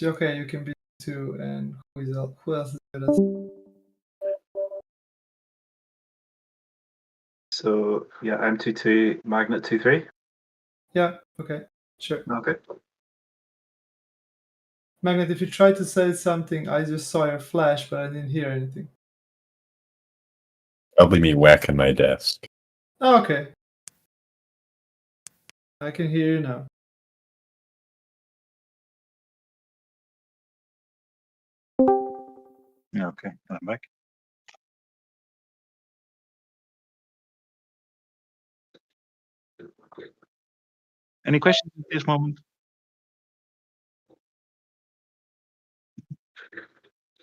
Okay, you can be 2, and who else is good? So yeah, I'm 2-2, Magnet 2-3. Yeah. Okay. Sure. Okay. Magnet, if you try to say something, I just saw your flash, but I didn't hear anything. Probably me whacking my desk. Oh, okay. I can hear you now. Okay, I'm back. Any questions at this moment?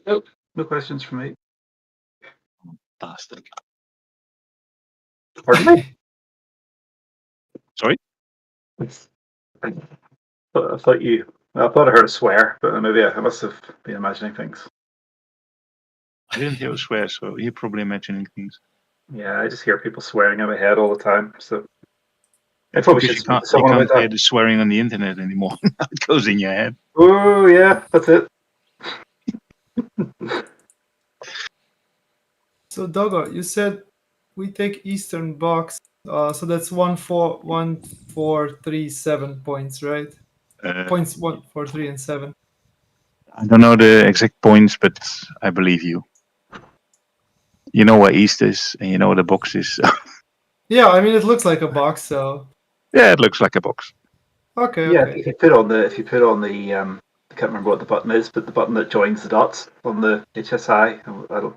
Nope, no questions from me. Fantastic. Pardon me? Sorry? I thought I heard a swear, but maybe I must have been imagining things. I didn't hear a swear, so you're probably imagining things. Yeah, I just hear people swearing in my head all the time. So I probably should Because speak to you someone can't about hear that. the swearing on the internet anymore. It goes in your head. Oh yeah, that's it. So Doggo, you said we take Eastern box, so that's 1,437 points, right? Points 1, 4, 3, and 7. I don't know the exact points, but I believe you. You know where East is, and you know where the box is. Yeah, I mean it looks like a box, so Yeah, it looks like a box. okay. Yeah, Okay. if you put on the I can't remember what the button is, but the button that joins the dots on the HSI, you'll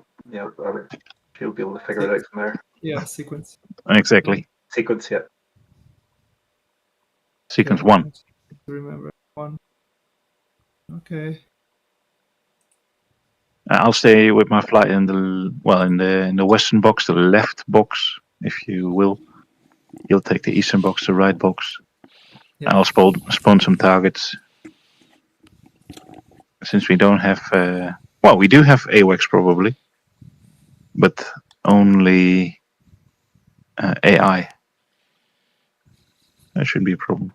be able to figure it out from there. Yeah, sequence. Exactly. Sequence, yeah. Sequence Yeah, 1. Remember 1. Okay. I'll stay with my flight in the western box, the left box, if you will. You'll take the eastern box, the right box. Yeah. I'll spawn some targets. Since we don't have, we do have AWACS probably, but only AI. That shouldn't be a problem.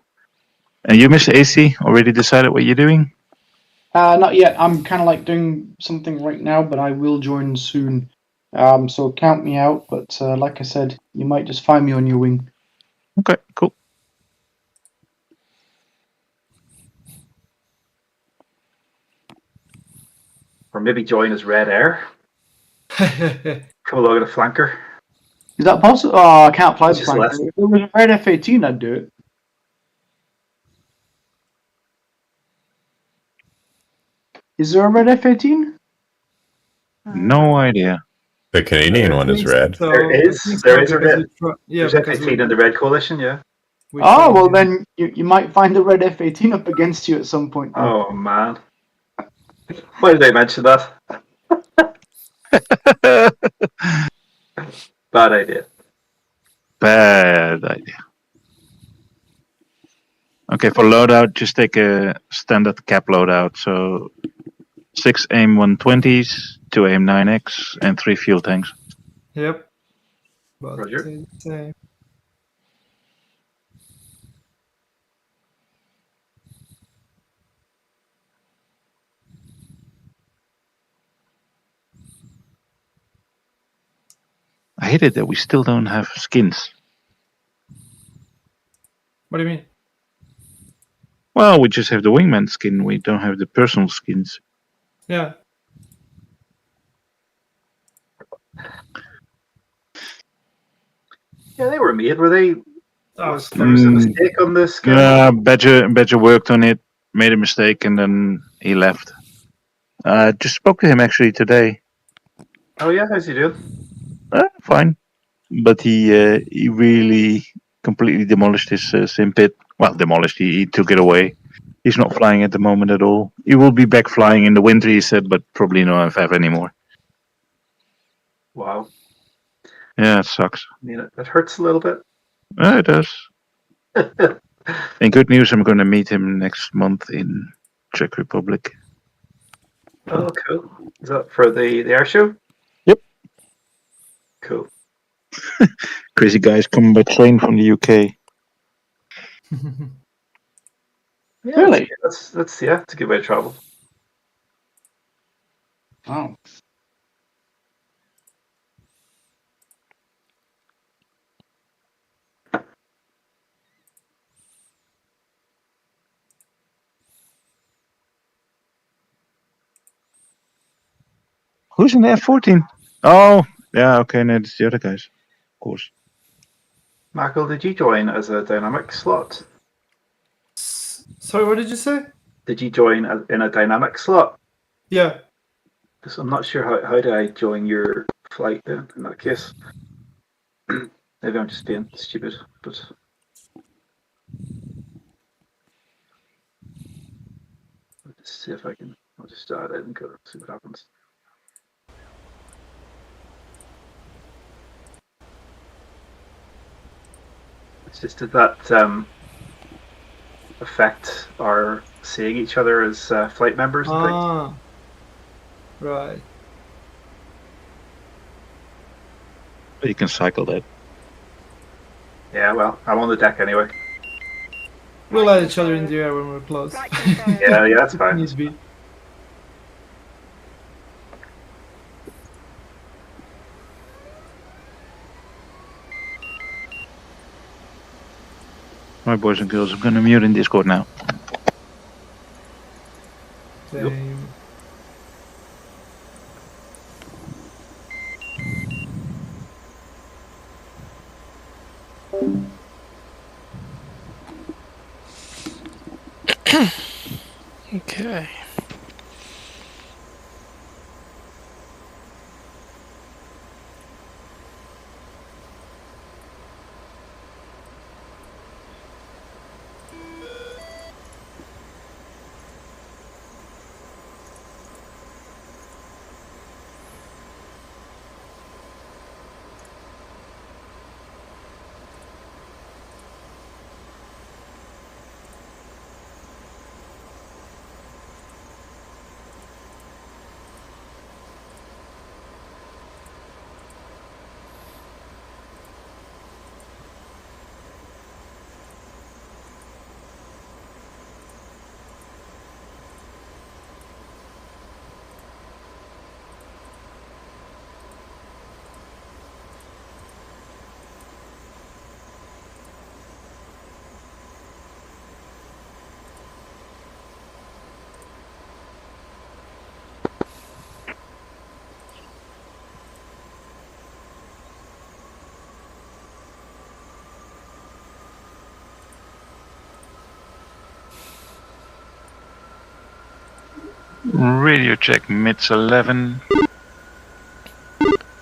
And you, Mr. AC, already decided what you're doing? Not yet. I'm kind of like doing something right now, but I will join soon. So count me out. But like I said, you might just find me on your wing. Okay, cool. Or maybe join as Red Air. Come along at a flanker. Is that possible? Oh, I can't fly the Just flanker. less. If it was a red F-18, I'd do it. Is there a red F-18? No idea. The Canadian one is red. There is a red. There's F-18 in the Red Coalition, yeah. Oh, well then you might find a red F-18 up against you at some point. Then. Oh man. Why did I mention that? Bad idea. Bad idea. Okay, for loadout, just take a standard cap loadout. So 6 AIM 120s, 2 AIM 9X, and 3 fuel tanks. Yep. But Roger. same. I hate it that we still don't have skins. What do you mean? Well, we just have the wingman skin. We don't have the personal skins. Yeah. Yeah, they were made. Were they? Oh, There was a mistake on this skin. Badger worked on it, made a mistake, and then he left. Just spoke to him actually today. Oh yeah, how's he doing? Fine, but he really completely demolished his sim pit. Well, demolished. He took it away. He's not flying at the moment at all. He will be back flying in the winter, he said, but probably no FF anymore. Wow. Yeah, it sucks. I mean, it hurts a little bit. It does. And good news, I'm going to meet him next month in Czech Republic. Oh, cool. Is that for the air show? Yep. Cool. Crazy guys coming by train from the UK. Yeah, Really? That's it's a good way to travel. Oh. Who's in the F-14? Oh, yeah, okay, no, it's the other guys, of course. Michael, did you join as a dynamic slot? Sorry, what did you say? Did you join in a dynamic slot? Yeah. Because I'm not sure how do I join your flight then in that case. Maybe I'm just being stupid, but let's see if I can. I'll just start it and go see what happens. It's just that effect are seeing each other as flight members and things. Ah, right. But you can cycle that. Yeah, well, I'm on the deck anyway. We'll let each other in the air when we're close. Yeah, that's fine. Needs be. Alright, boys and girls, I'm going to mute in Discord now. Same. Okay. Radio check, mids 11.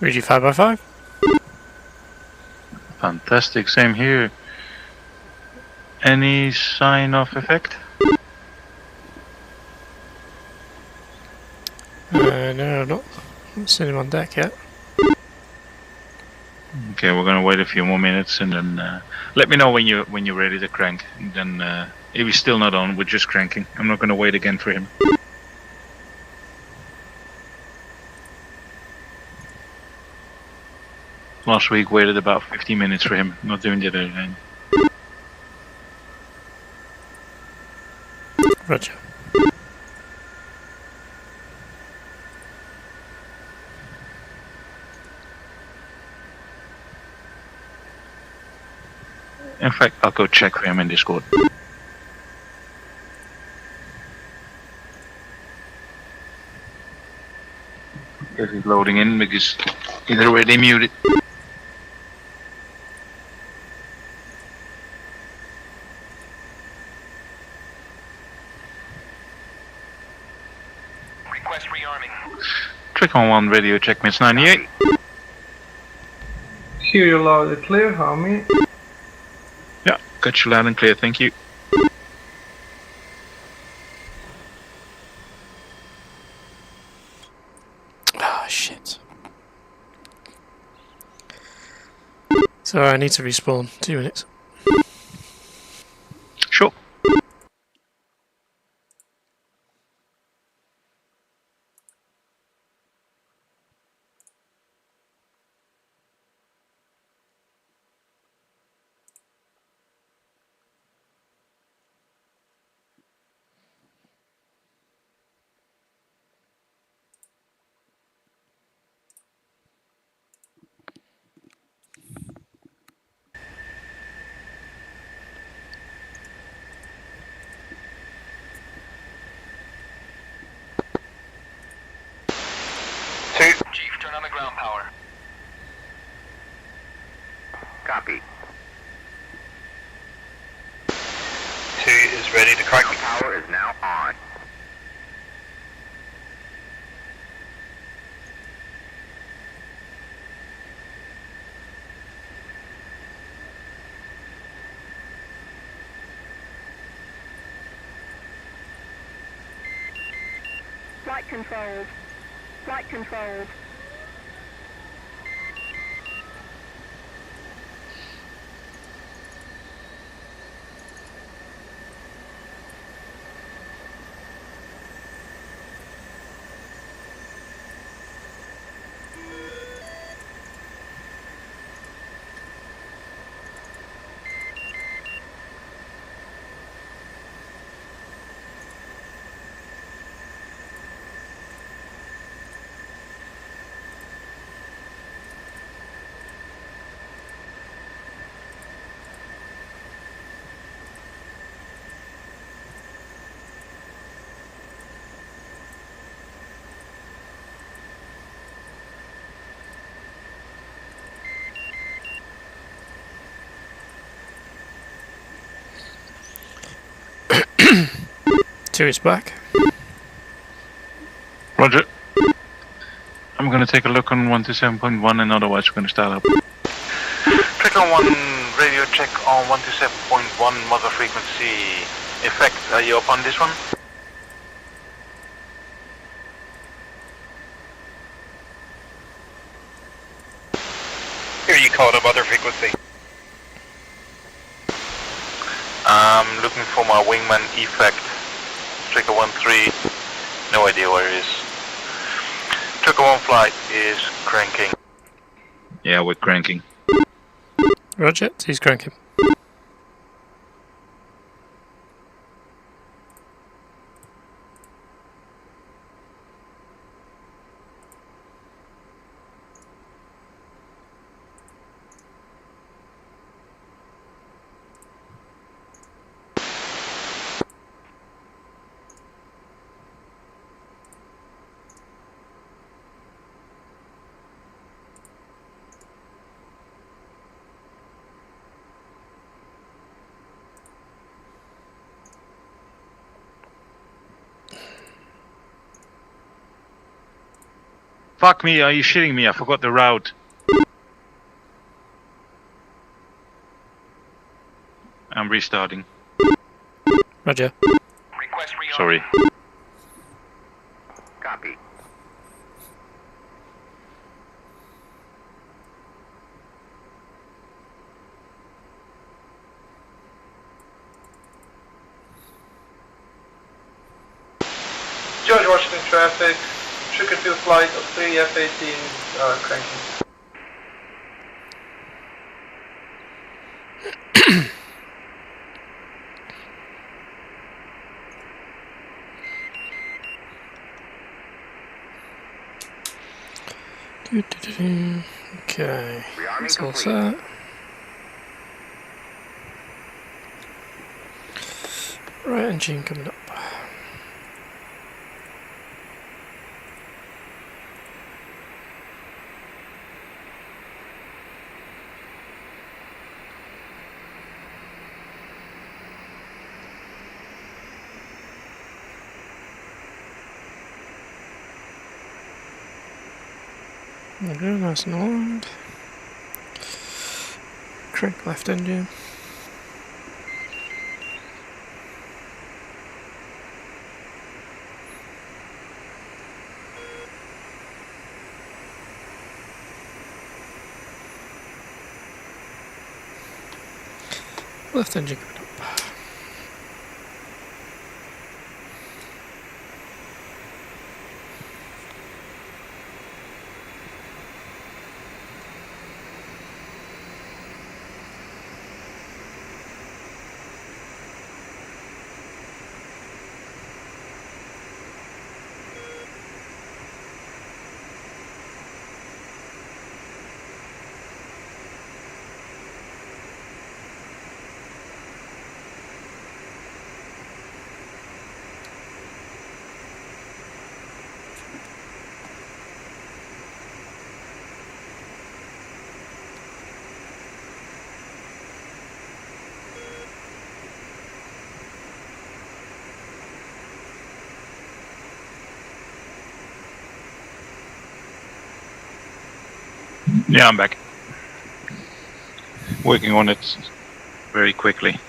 Read 5x5. Fantastic, same here. Any sign of effect? No, not seen him on deck yet. Okay, we're gonna wait a few more minutes and then let me know when you're ready to crank. And then if he's still not on, we're just cranking. I'm not gonna wait again for him. Last week waited about 15 minutes for him. Not doing that again. Roger. In fact, I'll go check for him in Discord. Guess he's loading in because he's already muted. Request rearming. Trick on 1 radio check, miss 98. Hear you loud and clear, homie. Yeah, got you loud and clear, thank you. Ah, shit. So I need to respawn. 2 minutes. Sure. Chief, turn on the ground power. Copy. 2 is ready to crack. Power is now on. Flight controls. Flight controls. 2 is back. Roger. I'm going to take a look on 127.1 and otherwise we're going to start up. Trickle 1 radio check on 127.1 mother frequency. Effect, are you up on this one? Here you call the mother frequency. I'm looking for my wingman effect. Trickle 1-3, no idea where it is. Trickle 1 flight is cranking. Yeah, we're cranking. Roger, he's cranking. Fuck me, are you shitting me? I forgot the route. I'm restarting. Roger. Sorry. Copy. George Washington traffic, Chickenfield flight of 3 F-18 cranking. Okay, that's all set. Right engine coming up. There we go, nice and aligned. Crank left engine. Left engine coming up. Yeah, I'm back. Working on it very quickly.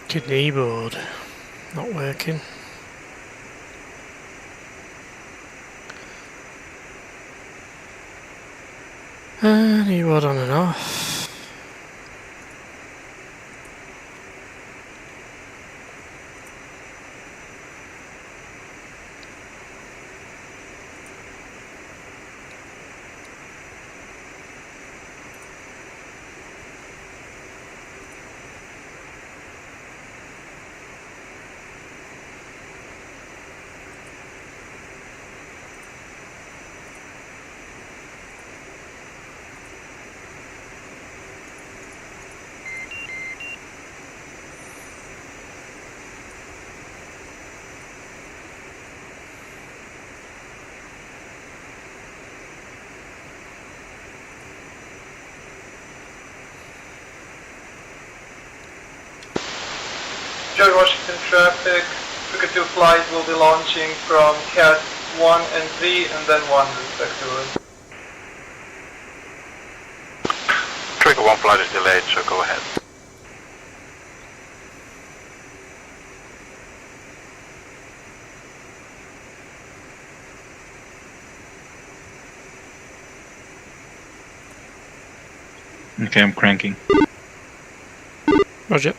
Keyboard not working. Keyboard on and off. George Washington traffic, Africa 2 flight will be launching from Cat 1 and 3 and then 1 respectively. Trigger 1 flight is delayed, so go ahead. Okay, I'm cranking. Roger.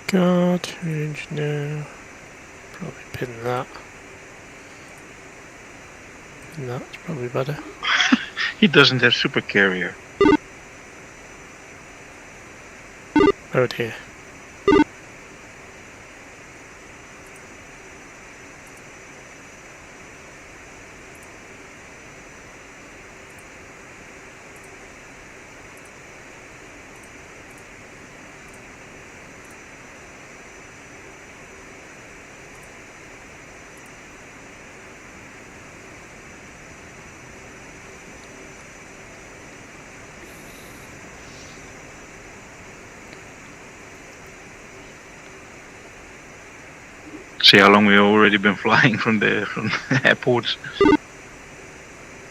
Cartridge now. Probably pin that. Pin that's probably better. He doesn't have super carrier. Oh dear. See how long we've already been flying from the airports.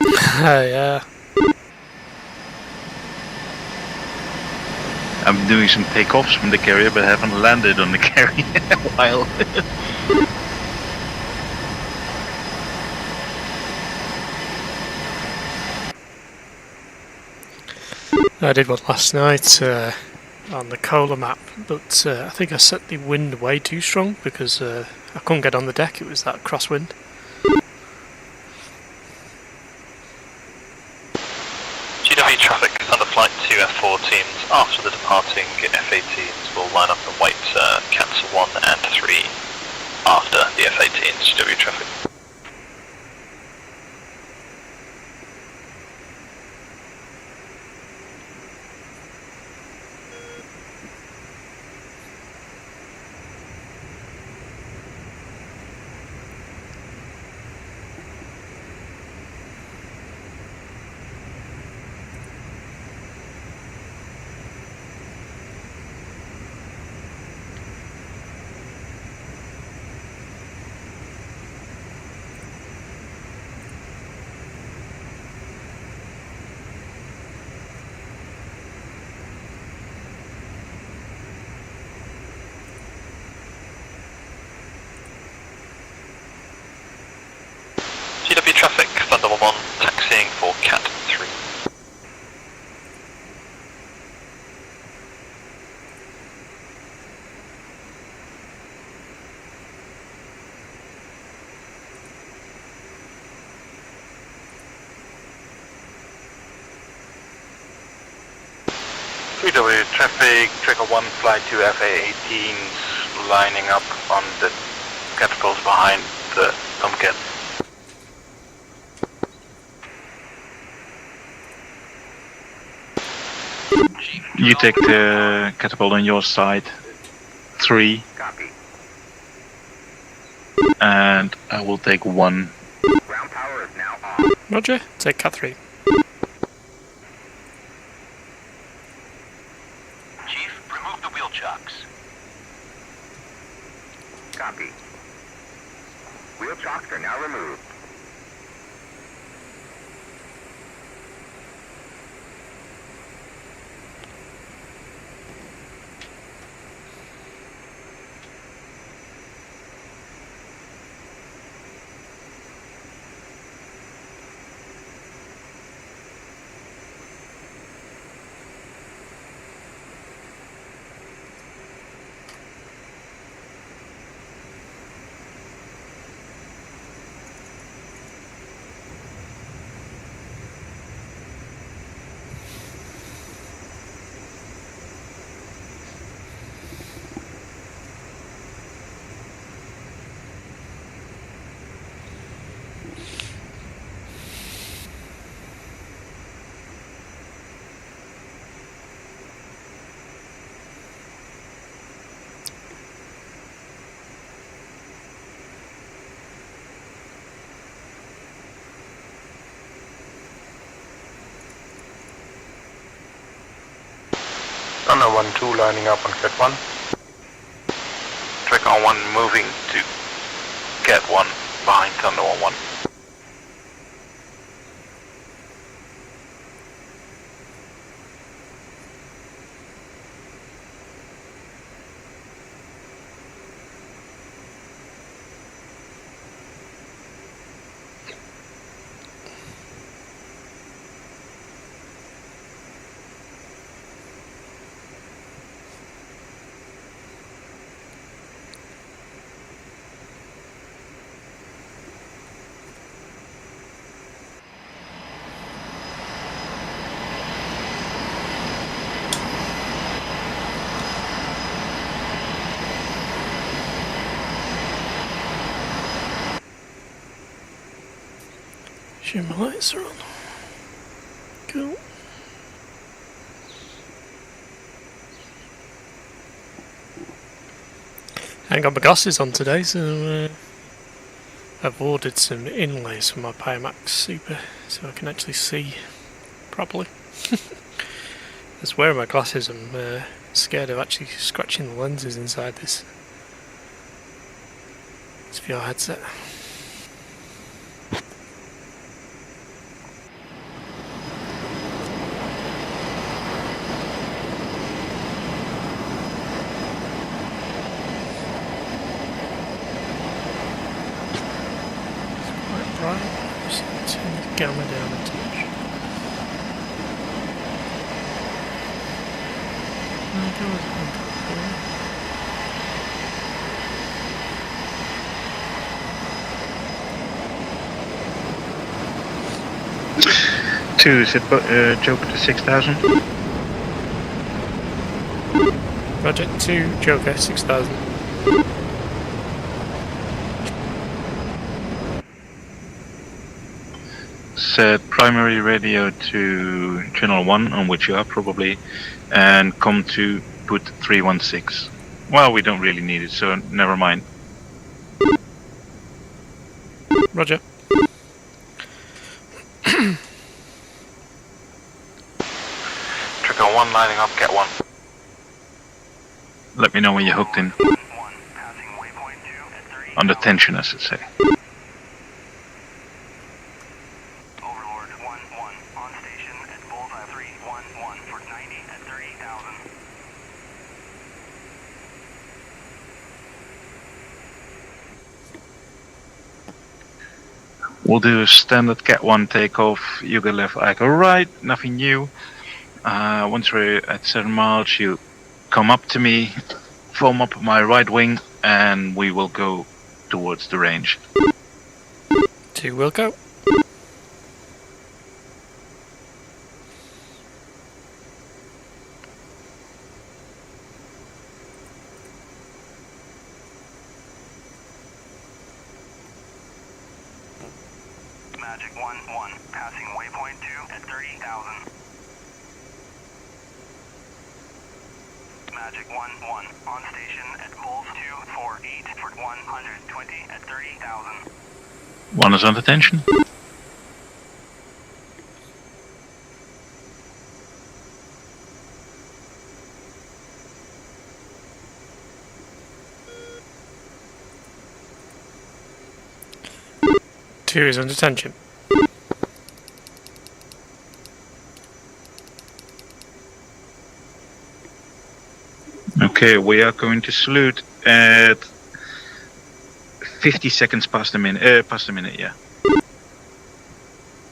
Yeah. I'm doing some takeoffs from the carrier, but haven't landed on the carrier in a while. I did one last night on the Cola map, but I think I set the wind way too strong because I couldn't get on the deck. It was that crosswind. GW traffic under flight 2 F-14s after the departing F-18s will line up and wait Cats 1 and 3 after the F-18s GW traffic. GW traffic, Thunder 1 taxiing for Cat 3. GW traffic, Trigger 1 flight 2 FA-18s lining up on the catapults behind the Tomcat. You take the catapult on your side, 3. Copy. And I will take 1. Ground power is now on. Roger, take Cat 3. Chief, remove the wheel chocks. Copy. Wheel chocks are now removed. 112 lining up on Cat 1. Tricon 1 moving to Cat 1 behind Thunder 1-1. Sure, my lights are on. Cool. I ain't got my glasses on today, so I've ordered some inlays for my Pimax Super so I can actually see properly. Just wearing my glasses, I'm scared of actually scratching the lenses inside this VR headset. Turn the gamma down a touch. Two, is it Joker to 6,000? Project 2, Joker 6,000. Set primary radio to channel 1, on which you are probably, and come to put 316. Well, we don't really need it, so never mind. Roger. Tricon 1 lining up, Cat 1. Let me know when you're hooked in. Under tension, I should say. We'll do a standard Cat 1 takeoff. You go left, I go right, nothing new. Once we're at 7 miles, you come up to me, form up my right wing, and we will go towards the range. 2 will go. Magic 1-1, passing waypoint 2 at 30,000. Magic 1-1, on station at Bulls 248 for 120 at 30,000. 1 is under tension. Two is under tension. Okay, we are going to salute at 50 seconds past a minute, yeah.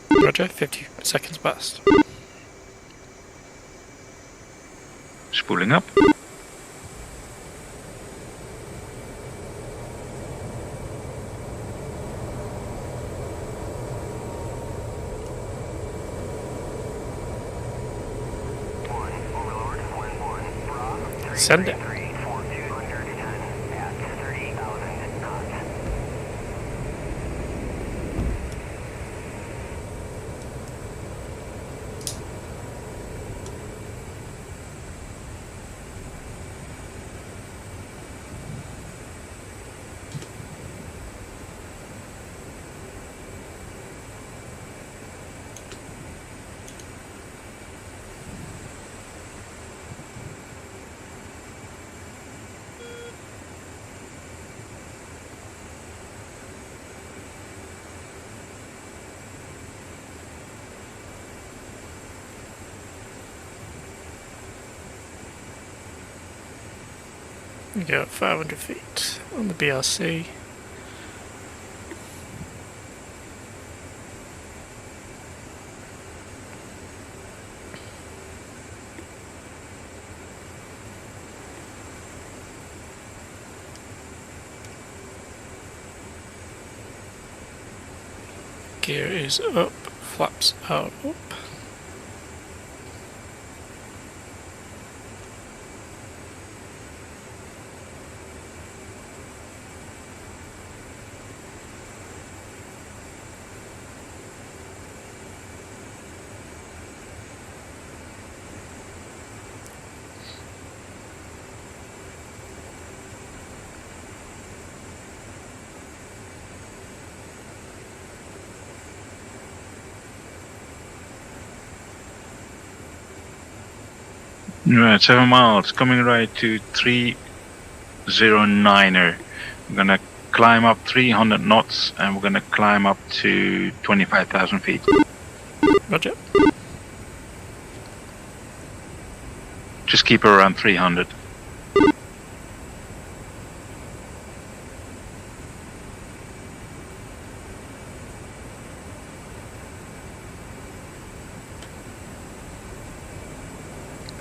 Roger, 50 seconds past. Spooling up. Send it. You go at 500 feet on the BRC. Gear is up, flaps are up. Right, 7 miles, coming right to 309er. We're gonna climb up 300 knots and we're gonna climb up to 25,000 feet. Roger. Just keep her around 300.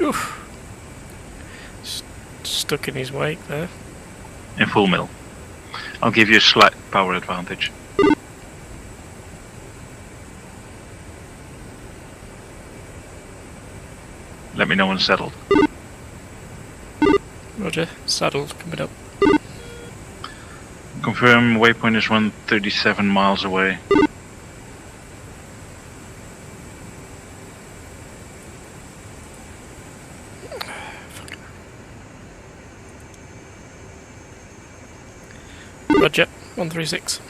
Oof. Stuck in his wake there. In full mill. I'll give you a slight power advantage. Let me know when settled. Roger. Saddled coming up. Confirm waypoint is 137 miles away. Roger. 136.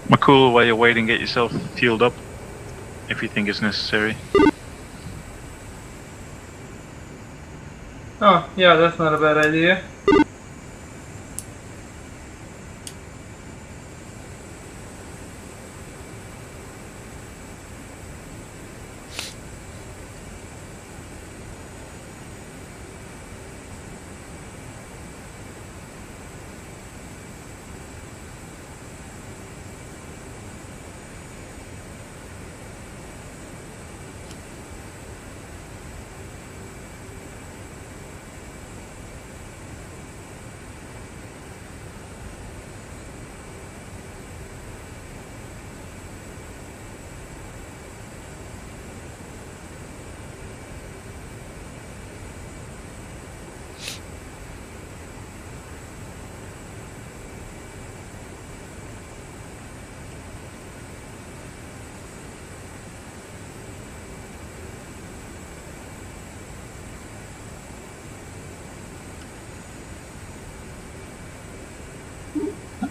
McCool, while you're waiting, get yourself fueled up if you think it's necessary. Oh, yeah, that's not a bad idea.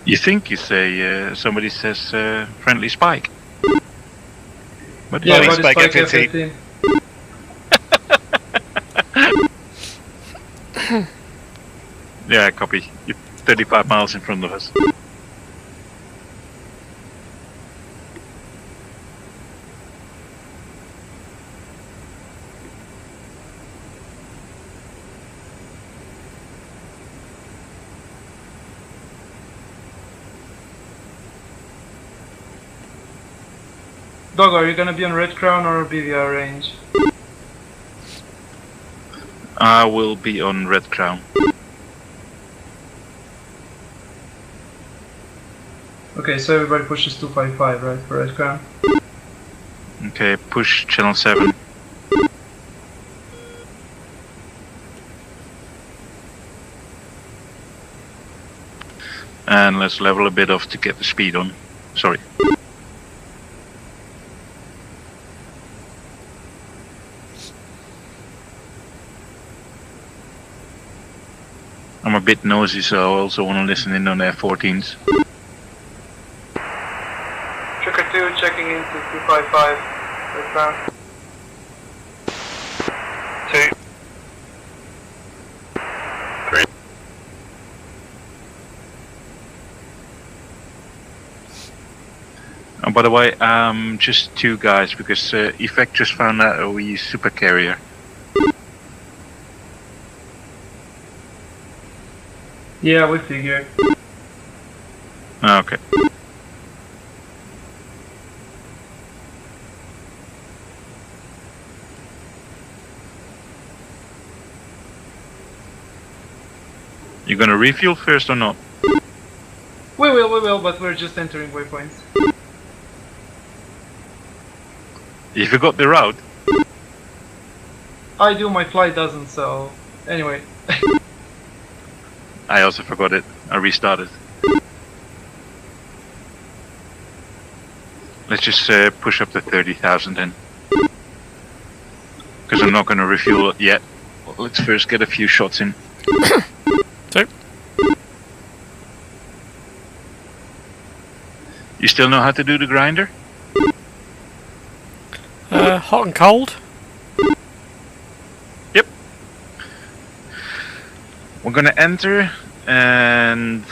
You think you say, somebody says friendly spike. But Yeah, it's but it's Spike F-18. Yeah, copy. You're 35 miles in front of us. Dog, are you gonna be on Red Crown or BVR range? I will be on Red Crown. Okay, so everybody pushes 255, right, for Red Crown? Okay, push channel 7. And let's level a bit off to get the speed on. Sorry. I'm a bit nosy, so I also want to listen in on F-14s. Tricker 2 checking into 255, Red Crown. And by the way, just 2 guys, because Effect just found out we use super carrier. Yeah, we figured. Okay. You gonna refuel first or not? We will, but we're just entering waypoints. You forgot the route. I do, my flight doesn't, so... Anyway. I also forgot it. I restarted. Let's just push up to 30,000 then. Because I'm not gonna refuel it yet. Well, let's first get a few shots in. So, you still know how to do the grinder? hot and cold. Yep. We're gonna enter and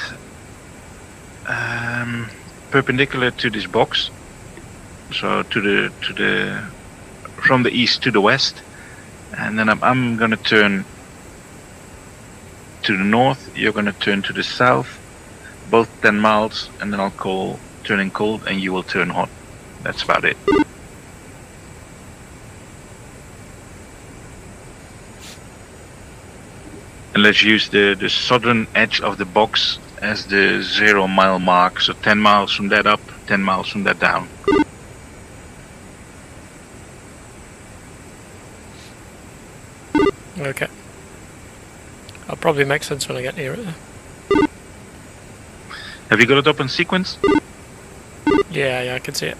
perpendicular to this box. So to the from the east to the west, and then I'm gonna turn to the north. You're gonna turn to the south, both 10 miles, and then I'll call turning cold, and you will turn hot. That's about it. And let's use the southern edge of the box as the 0 mile mark. So 10 miles from that up, 10 miles from that down. Okay. That'll probably make sense when I get near it. Have you got it up in sequence? Yeah, I can see it.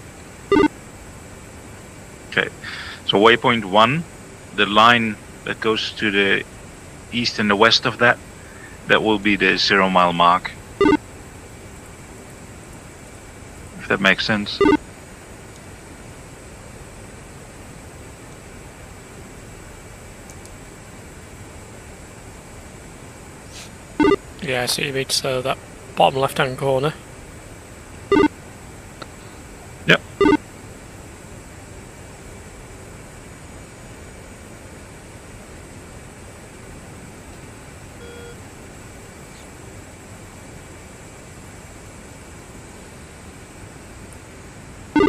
Okay. So waypoint 1, the line that goes to the east and the west of that, that will be the 0 mile mark. If that makes sense. Yeah, I see you mean, so that bottom left hand corner. Yep.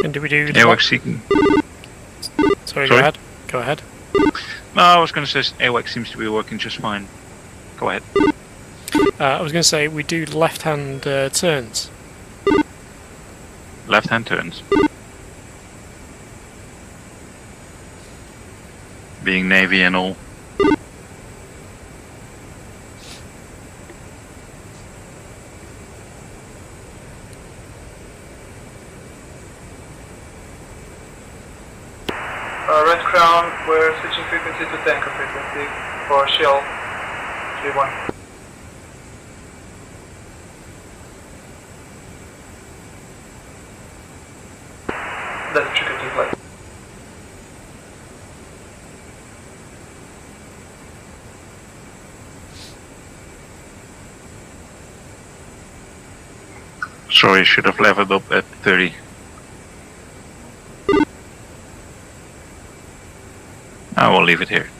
And do we do the AWACS seeking. Sorry, go ahead. Go ahead. No, I was going to say AWACS seems to be working just fine. Go ahead. I was going to say we do left-hand turns. Left-hand turns. Being Navy and all. Red Crown, we're switching frequency to tanker frequency for Shell 3-1. That's tricky flight. Sorry, should have leveled up at 30. I will leave it here.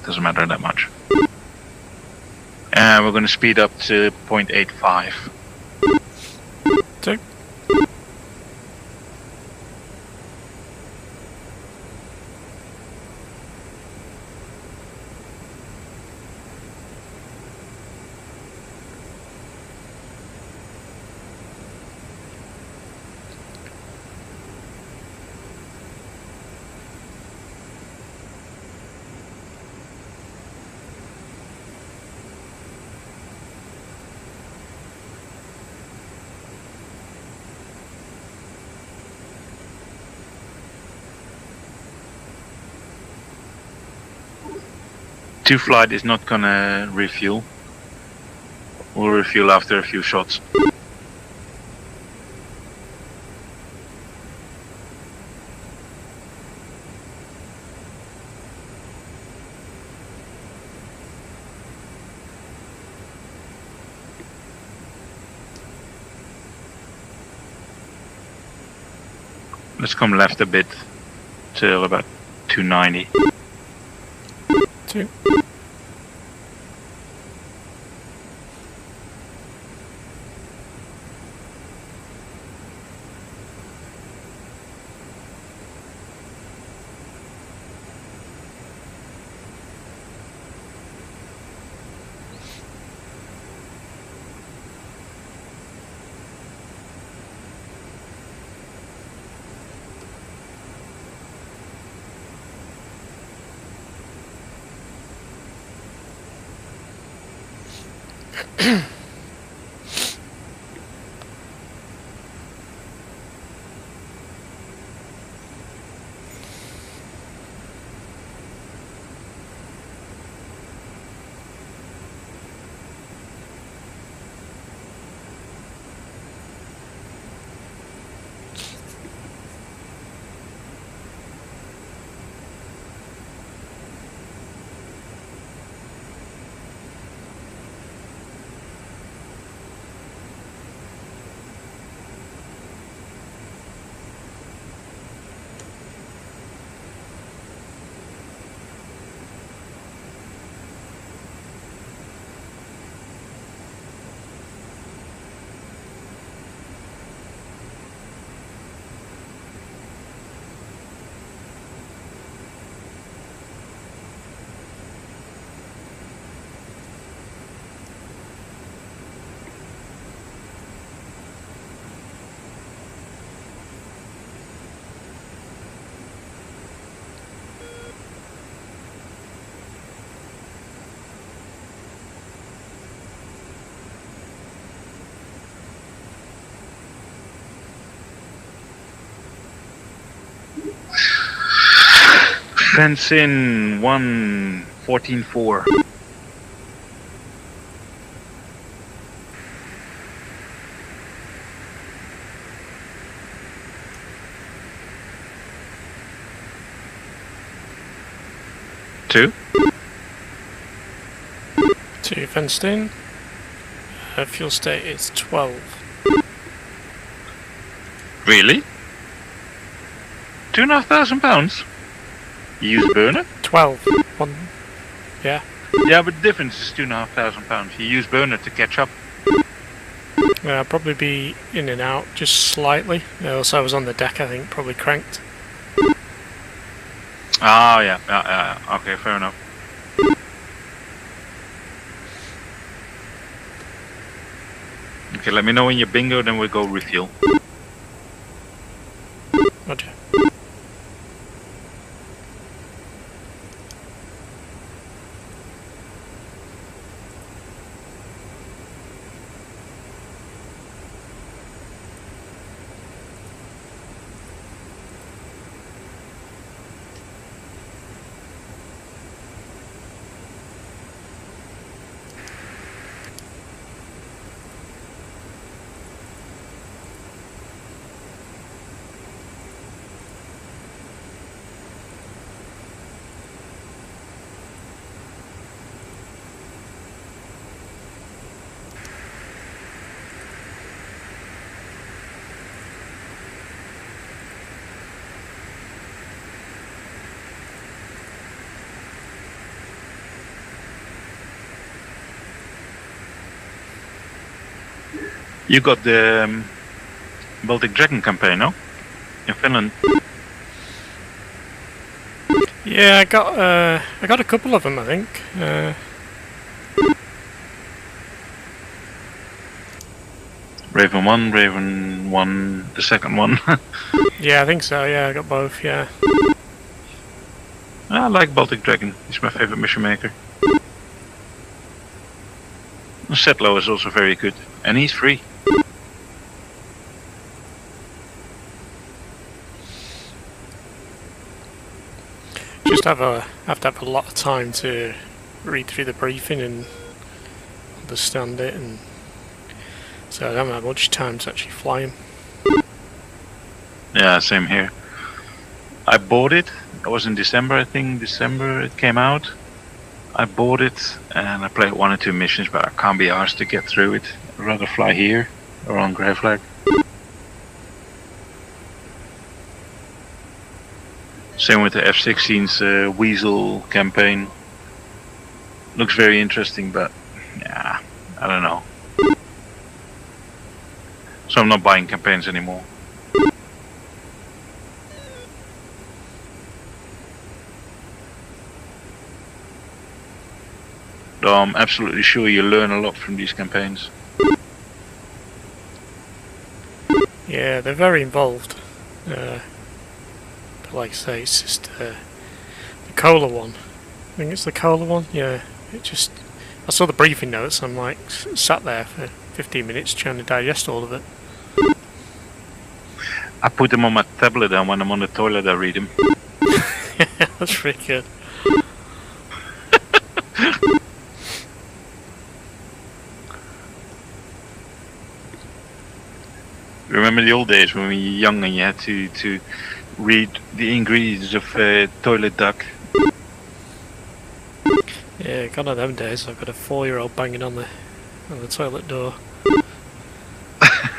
Doesn't matter that much. And we're going to speed up to 0.85. Two. Two flight is not gonna refuel. We'll refuel after a few shots. Let's come left a bit till about 290. 2. Fence in 114.4. Two. 2 fenced in. Fuel state is 12. Really? £2,500? You use burner? 12. 1. Yeah. Yeah, but the difference is £2,500. You use burner to catch up. I'll probably be in and out just slightly. Also, I was on the deck, I think, probably cranked. Ah, yeah. Okay, fair enough. Okay, let me know when you're bingo, then we'll go refuel. Roger. You got the Baltic Dragon campaign, no? In Finland. Yeah, I got a couple of them, I think. Raven 1, Raven 1, the second one. Yeah, I think so. Yeah, I got both. Yeah. I like Baltic Dragon. He's my favorite mission maker. Setlow is also very good, and he's free. Just have to have a lot of time to read through the briefing and understand it, and so I don't have much time to actually fly him. Yeah, same here. I bought it. It was in December, I think. December it came out. I bought it and I played 1 or 2 missions, but I can't be asked to get through it. I'd rather fly here or on Grey Flag. Same with the F-16's Weasel campaign. Looks very interesting, but yeah, I don't know. So I'm not buying campaigns anymore. Though I'm absolutely sure you learn a lot from these campaigns. Yeah, they're very involved. But like I say, it's just the Cola one. I think it's the Cola one. Yeah, it just. I saw the briefing notes. I'm like sat there for 15 minutes trying to digest all of it. I put them on my tablet, and when I'm on the toilet, I read them. That's pretty good. Remember the old days when we were young and you had to read the ingredients of toilet duck? Yeah, gone are them days. I've got a 4-year-old banging on the toilet door.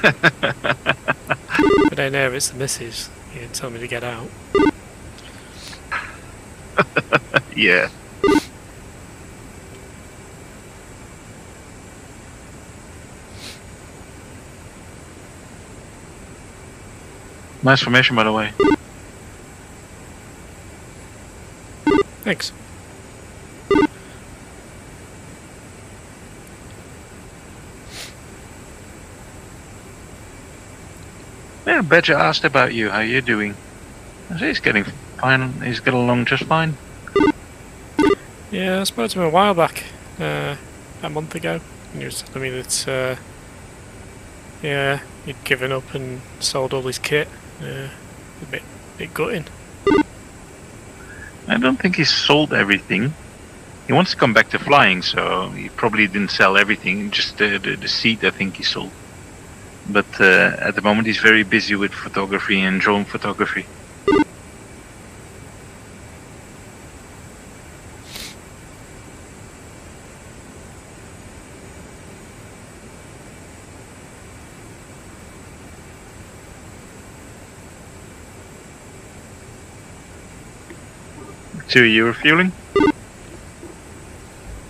But then there, it's the missus. You tell me to get out. Yeah. Nice formation, by the way. Thanks. Yeah, Badger asked about you, how you doing. I say he's getting fine, he's getting along just fine. Yeah, I spoke to him a while back, a month ago, and he was telling me that, yeah, he'd given up and sold all his kit. A bit gutting. I don't think he's sold everything. He wants to come back to flying, so he probably didn't sell everything, just the SEAD I think he sold. But at the moment he's very busy with photography and drone photography. So you were fueling?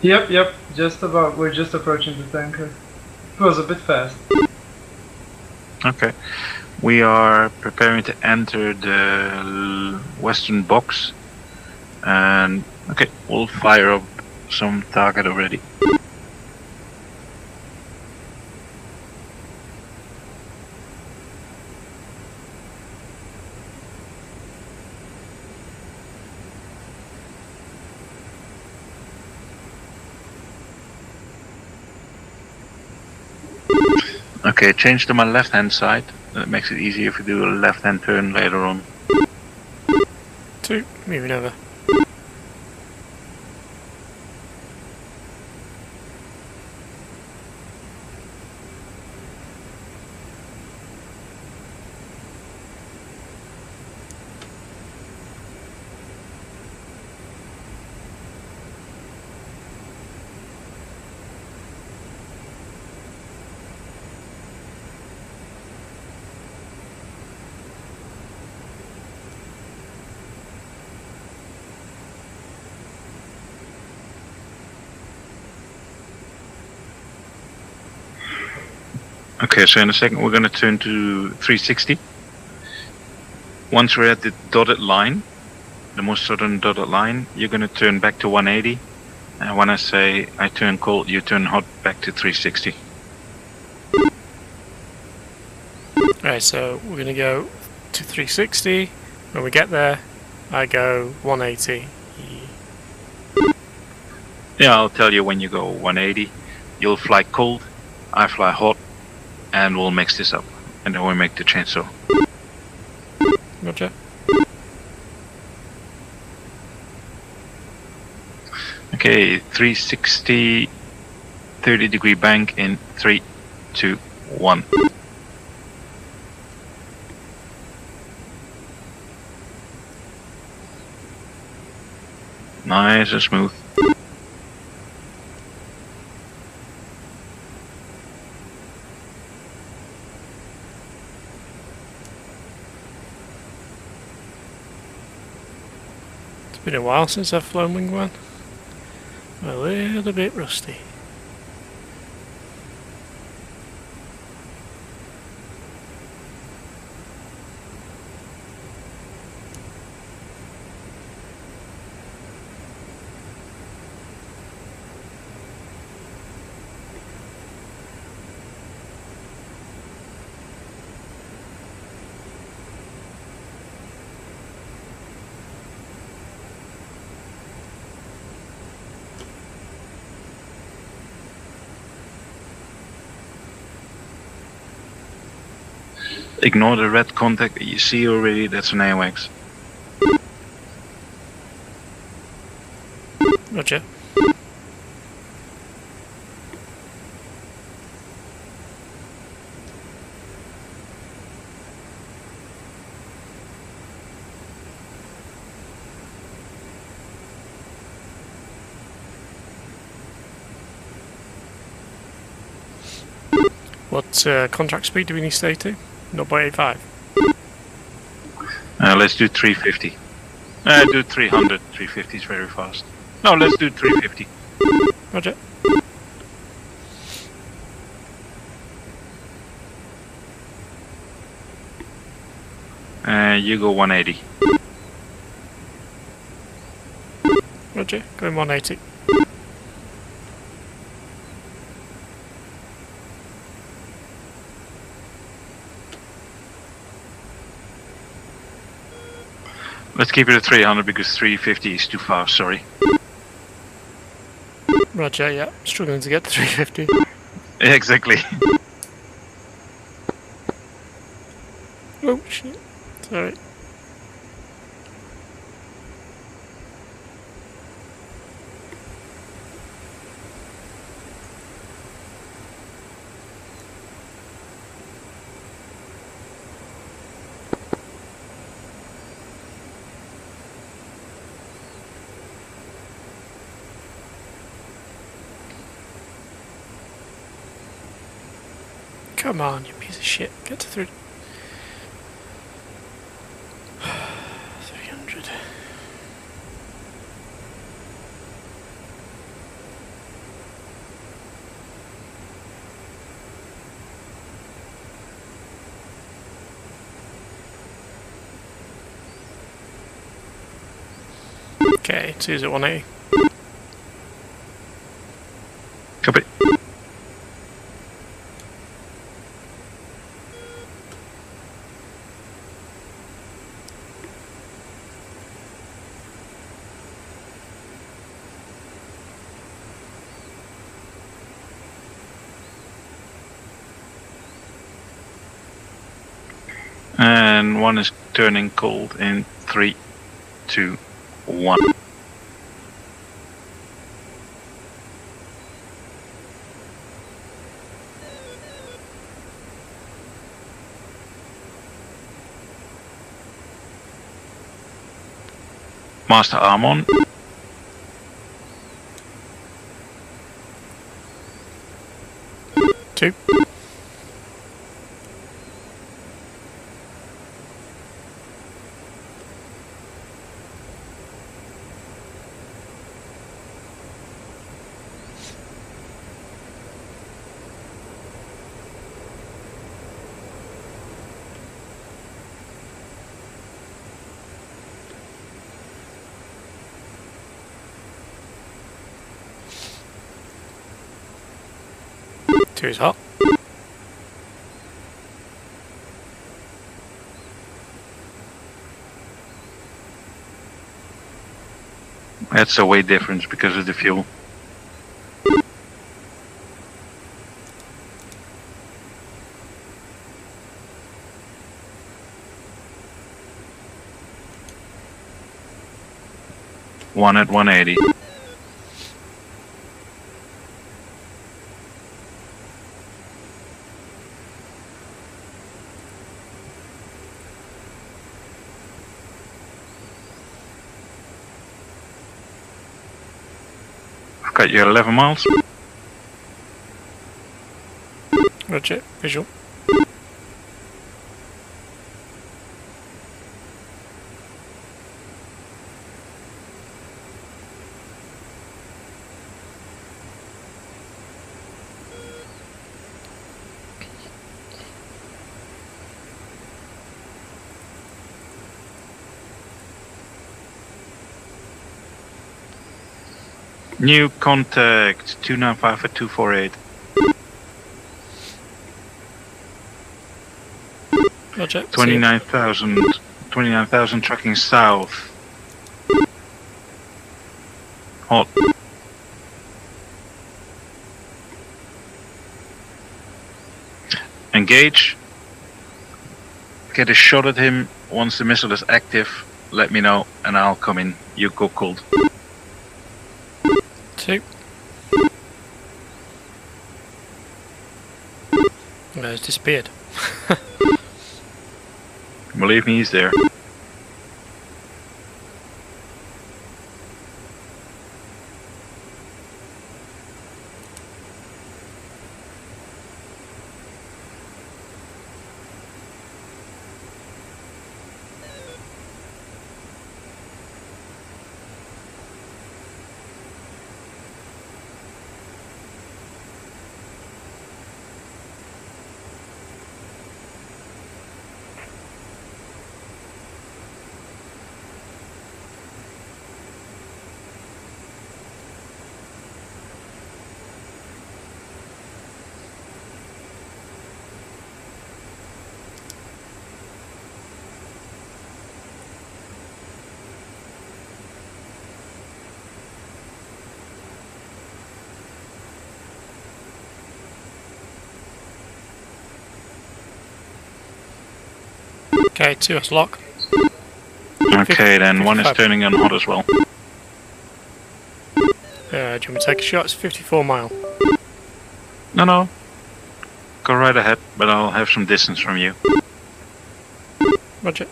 Yep, just about. We're just approaching the tanker. It was a bit fast. Okay. We are preparing to enter the western box. And okay, we'll fire up some target already. Okay, change to my left hand side. That makes it easier if you do a left hand turn later on. 2, moving over. Okay, so in a second we're going to turn to 360. Once we're at the dotted line, the most southern dotted line, you're going to turn back to 180. And when I say I turn cold, you turn hot back to 360. Right, so we're going to go to 360. When we get there, I go 180. Yeah, I'll tell you when you go 180. You'll fly cold, I fly hot, and we'll mix this up. And then we'll make the chainsaw. Gotcha. Okay, 360, 30-degree bank in 3, 2, 1. Nice and smooth. been a while since I've flown Wing One. I'm a little bit rusty. Ignore the red contact that you see already, that's an AOX. Roger. What contract speed do we need to stay to? 0.85. Let's do 350. Do 300. 350 is very fast. No, let's do 350. Roger. You go 180. Roger, going 180. Let's keep it at 300 because 350 is too fast, sorry. Roger, yeah. Struggling to get to 350. Yeah, exactly. Oh, shit. Sorry. Come on, you piece of shit. Get to 300. Okay, 2's at 180. Copy. And one is turning cold in 3, 2, 1. Master arm on. Two. Two's hot. That's a weight difference because of the fuel. One at 180. I've got you at 11 miles. Roger, visual. New contact 295 at 248. Roger. 29,000 tracking south. Hot. Engage. Get a shot at him. Once the missile is active, let me know and I'll come in. You go cold. 2. It's disappeared. Believe me, he's there. Okay, 2 is lock. Okay, then one is turning on hot as well. Do you want me to take a shot? It's 54 mile. No. Go right ahead, but I'll have some distance from you. Roger.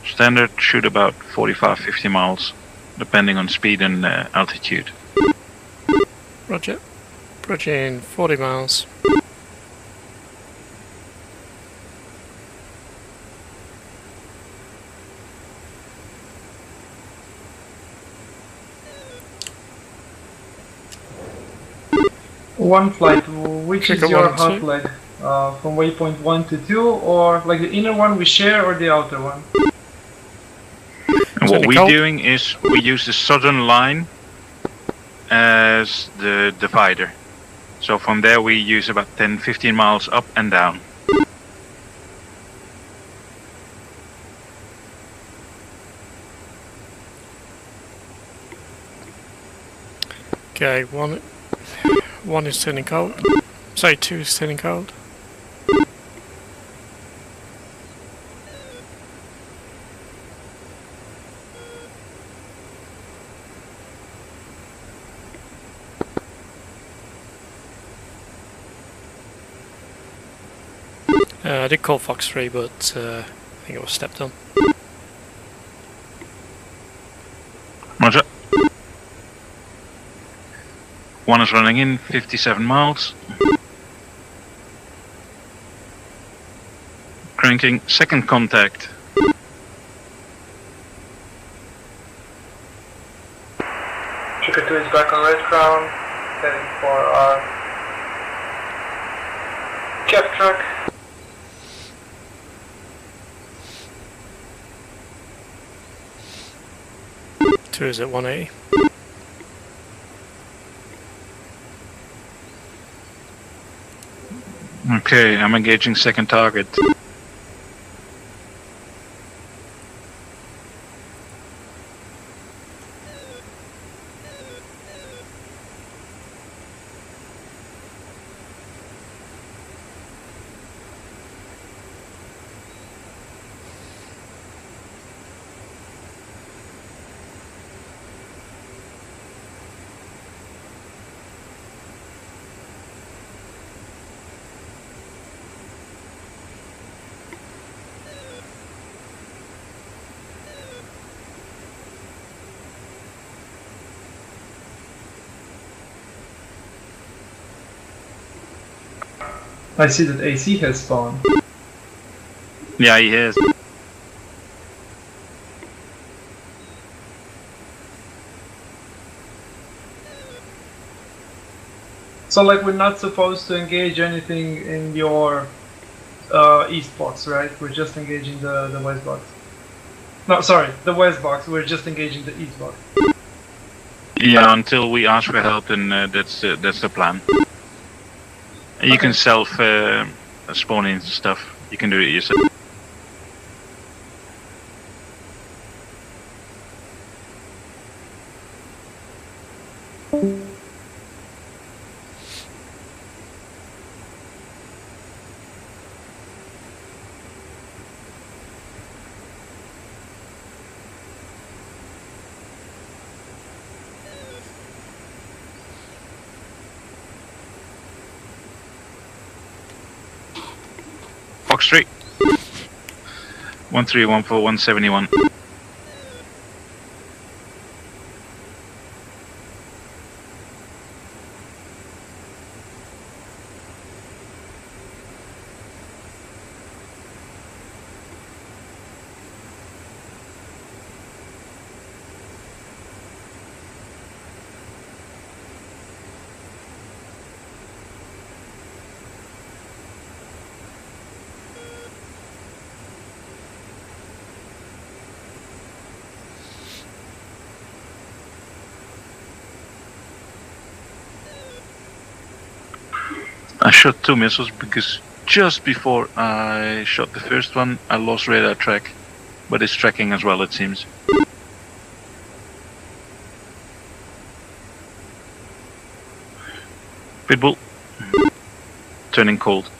Standard shoot about 45-50 miles, depending on speed and altitude. Roger. Approaching 40 miles. One flight, which is Trigger your 1, hot 2. leg? From waypoint 1 to 2, or like the inner one we share, or the outer one? And what Sending we're cold. doing is we use the southern line as the divider. So from there we use about 10-15 miles up and down. Okay, one is turning cold. Sorry, 2 is turning cold. I did call Fox 3, but I think it was stepped on. Roger. One is running in 57 miles. Cranking second contact. Chica 2 is back on red crown, heading for our Jeff truck. Two is at 180. Okay, I'm engaging second target. I see that AC has spawned. Yeah, he is. So like we're not supposed to engage anything in your east box, right? We're just engaging the west box. No, sorry, the west box. We're just engaging the east box. Yeah, until we ask for help, then that's the plan. And you can self spawn in stuff. You can do it yourself. Fox 3. 1314171. I shot 2 missiles because just before I shot the first one, I lost radar track, but it's tracking as well, it seems. Pitbull, turning cold.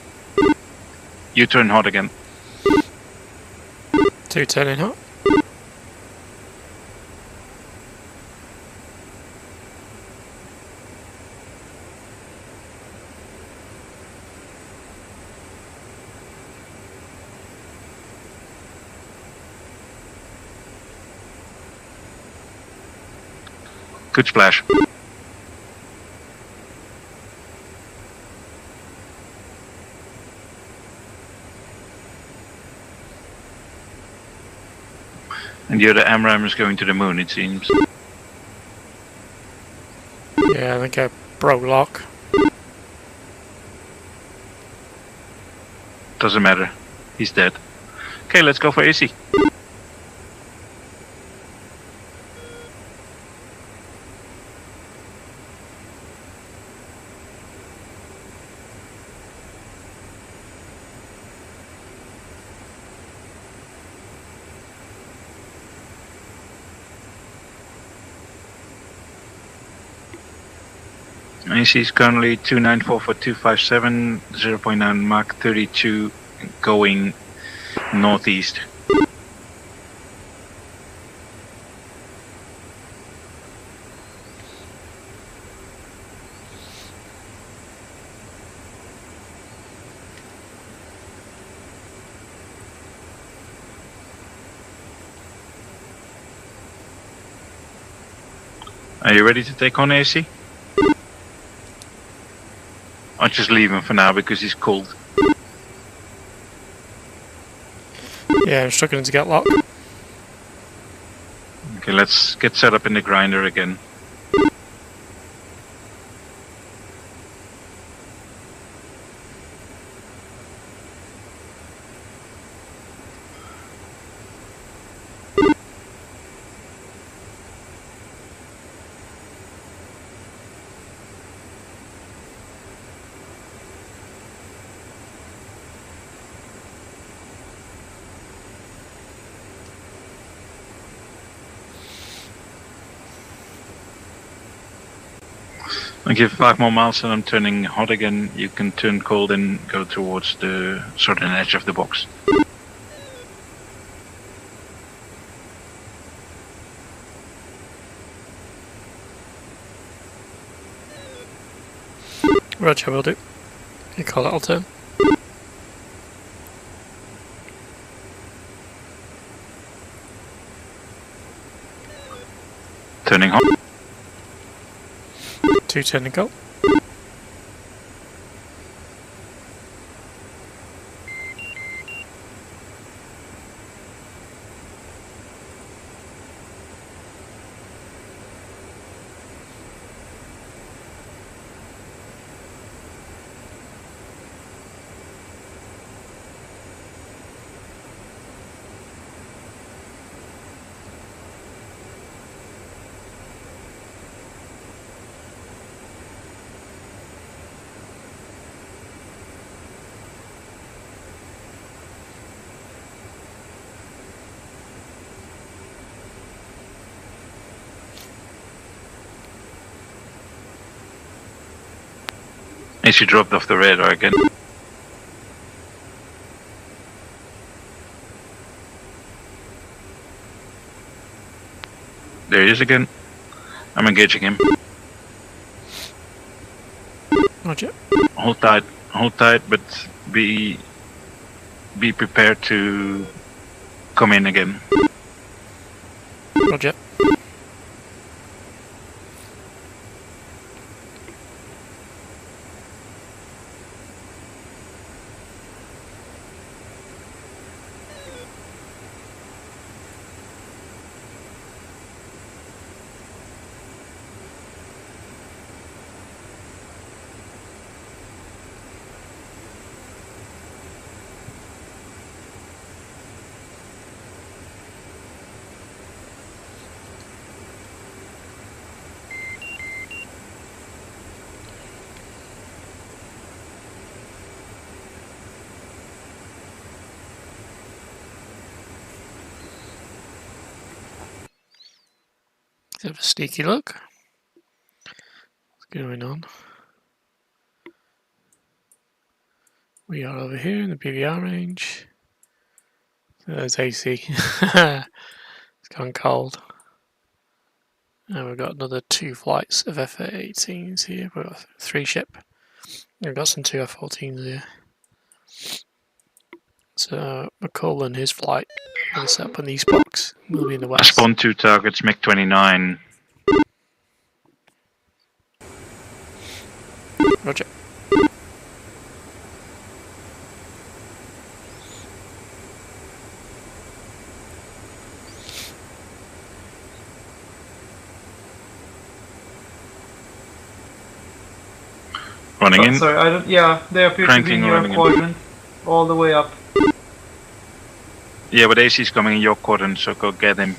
You turn hot again. 2 turning hot. Good splash. And the other AMRAAM is going to the moon, it seems. Yeah, I think I broke lock. Doesn't matter. He's dead. Okay, let's go for AC. AC is currently 294 for 257, 0.9 Mach 32 going northeast. Are you ready to take on AC? I'll just leave him for now because he's cold. Yeah, I'm struggling to get lock. Okay, let's get set up in the grinder again. I give 5 more miles and I'm turning hot again. You can turn cold and go towards the southern edge of the box. Roger, will do. You call it, I'll turn. Turning hot. 2 turning cold. As she dropped off the radar again. There he is again. I'm engaging him. Roger. Hold tight, but be prepared to come in again. Roger. Have a sneaky look. What's going on? We are over here in the PVR range. There's AC. It's gone cold. And we've got another 2 flights of F-18s here. We've got 3 ship. We've got some 2 F-14s here. So McCall and his flight are going to set up in the east box. We'll be in the west. Spawn 2 targets MiG-29. Roger. Running in. Sorry, I don't. Yeah, they appear to be in your quadrant, all the way up. Yeah, but AC is coming in your quadrant, so go get him.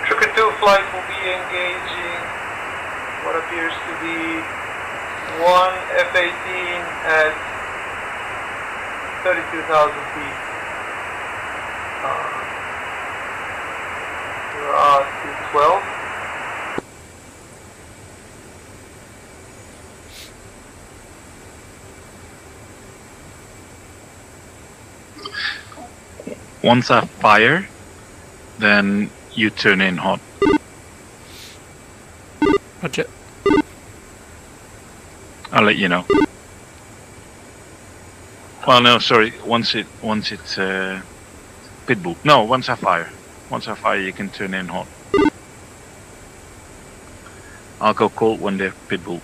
Trooper 2 flight will be engaging what appears to be one F-18 at 32,000 feet. We're at 212. Once I fire, then you turn in hot. Roger. I'll let you know. Well, no, sorry. Once it's pitbull. No, once I fire. Once I fire, you can turn in hot. I'll go cold when they're pitbull.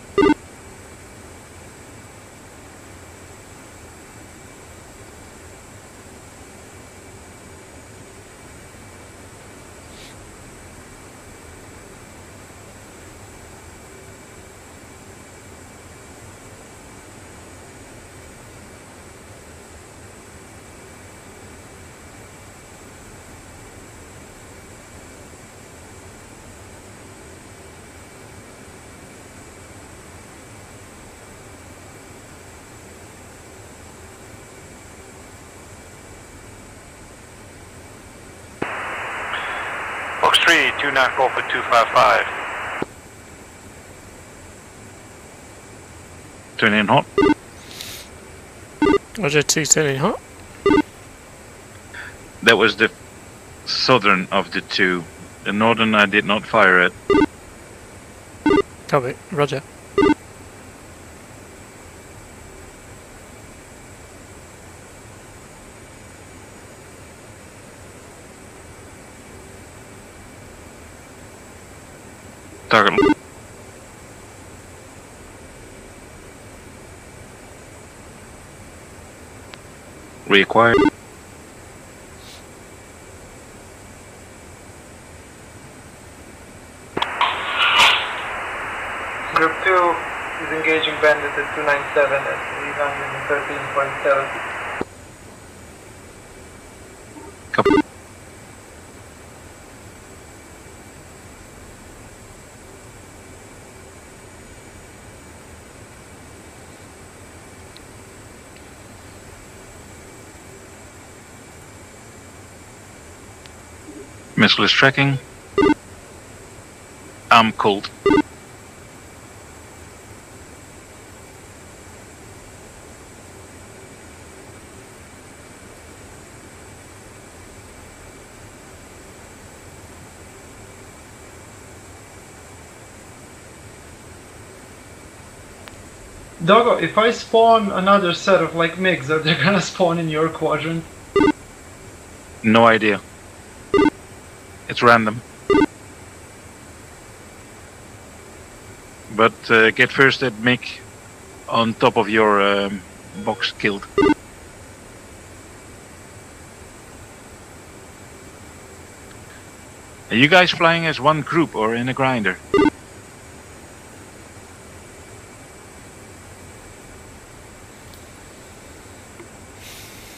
Box 3, 294 for 255. Turn in hot. Roger, 2 turning hot. That was the southern of the two. The northern I did not fire at. Copy. Roger. Target. Reacquired. Group 2 is engaging Bandit at 297 at 313.7. Copy. Missile is tracking. I'm cold. Doggo, if I spawn another set of like MiGs, are they gonna spawn in your quadrant? No idea. It's random. But get first that MiG on top of your box killed. Are you guys flying as one group or in a grinder?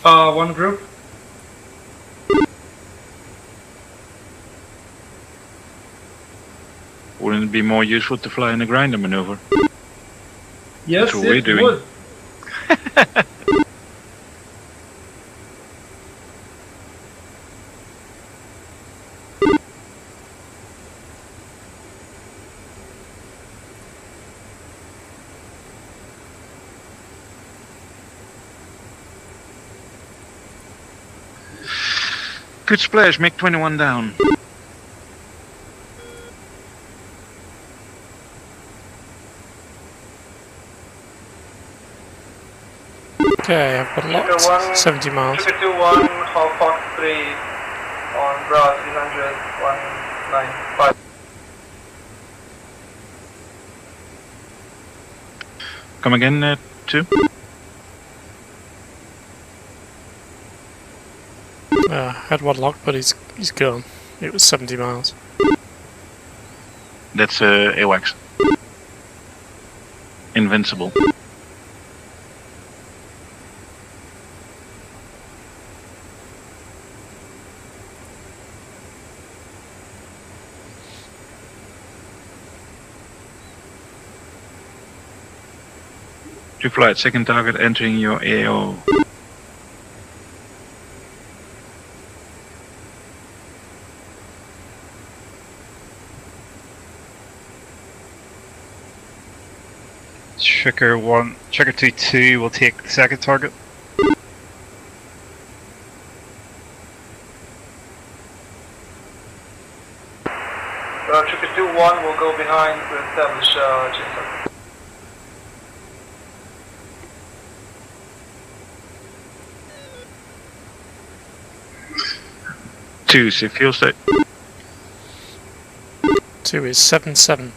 One group. Wouldn't it be more useful to fly in a grinder maneuver? Yes, That's what we're it doing. would. Good splash, MiG 21 down. Okay, I've got locked. 70 miles. Sugar 2-1, half Fox 3 on Bra 300, 195. Come again, 2. Had one locked, but he's gone. It was 70 miles. That's AWACS. Invincible. To flight, second target entering your AO. Sugar 2-2 will take the second target. Sugar 2-1 will go behind to establish chaser. 2 is fuel state. 2 is 7-7.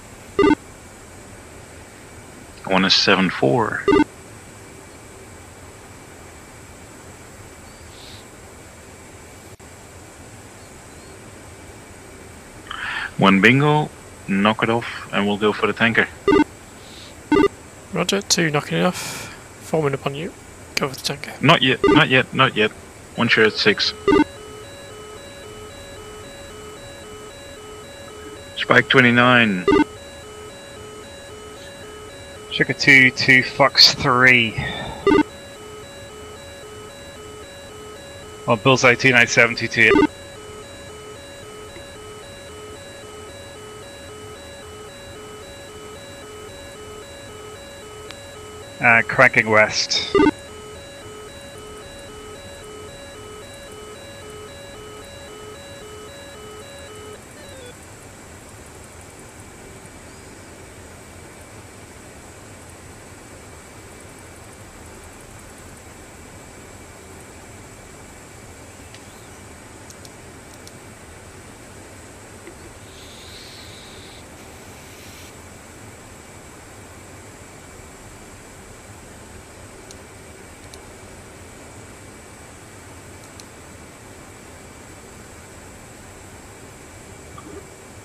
1 is 7-4. One bingo, knock it off, and we'll go for the tanker. Roger, 2 knocking it off. Forming upon you. Go for the tanker. Not yet, not yet, not yet. One share at 6. Spike 29. Sugar 2 Fox 3. On Bullseye 29722. Cranking west.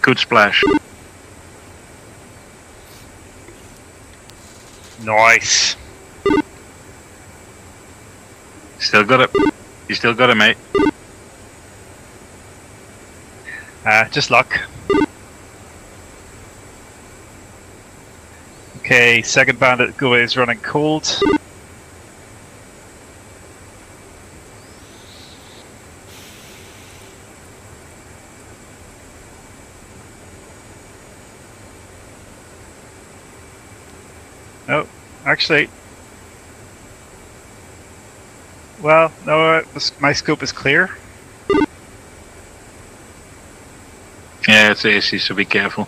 Good splash. Nice. Still got it. You still got it, mate. Just luck. Okay, second bandit go is running cold. Actually, well, no, my scope is clear. Yeah, it's AC, so be careful.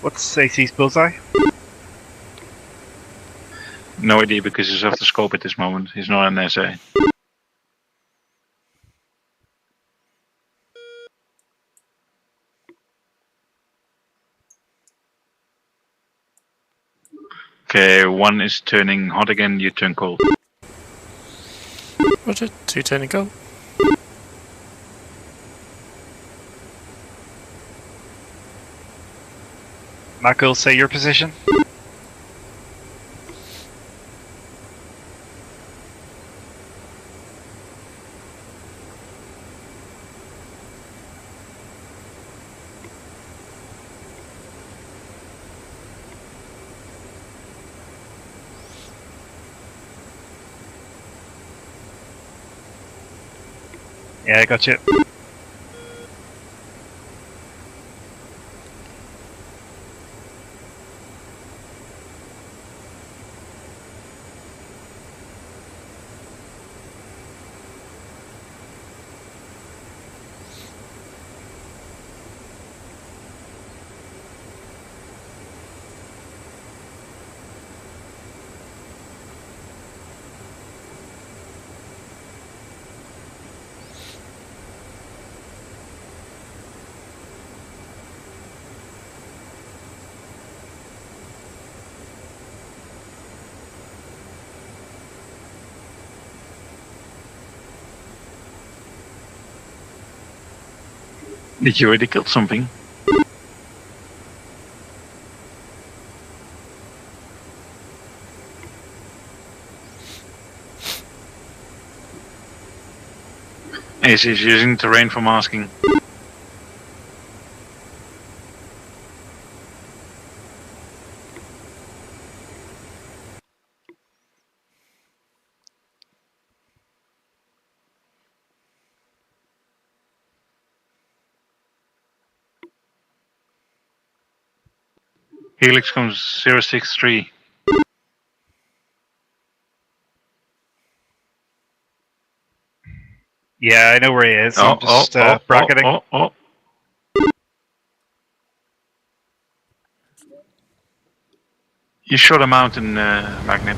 What's AC's bullseye? No idea because he's off the scope at this moment. He's not an SA. Okay, 1 is turning hot again, you turn cold. Roger, 2 turning cold. Michael, say your position. Yeah, I got you. Did you already kill something? AC is using terrain for masking. Helix comes 063. Yeah, I know where he is. I'm just bracketing. You shot a mountain magnet.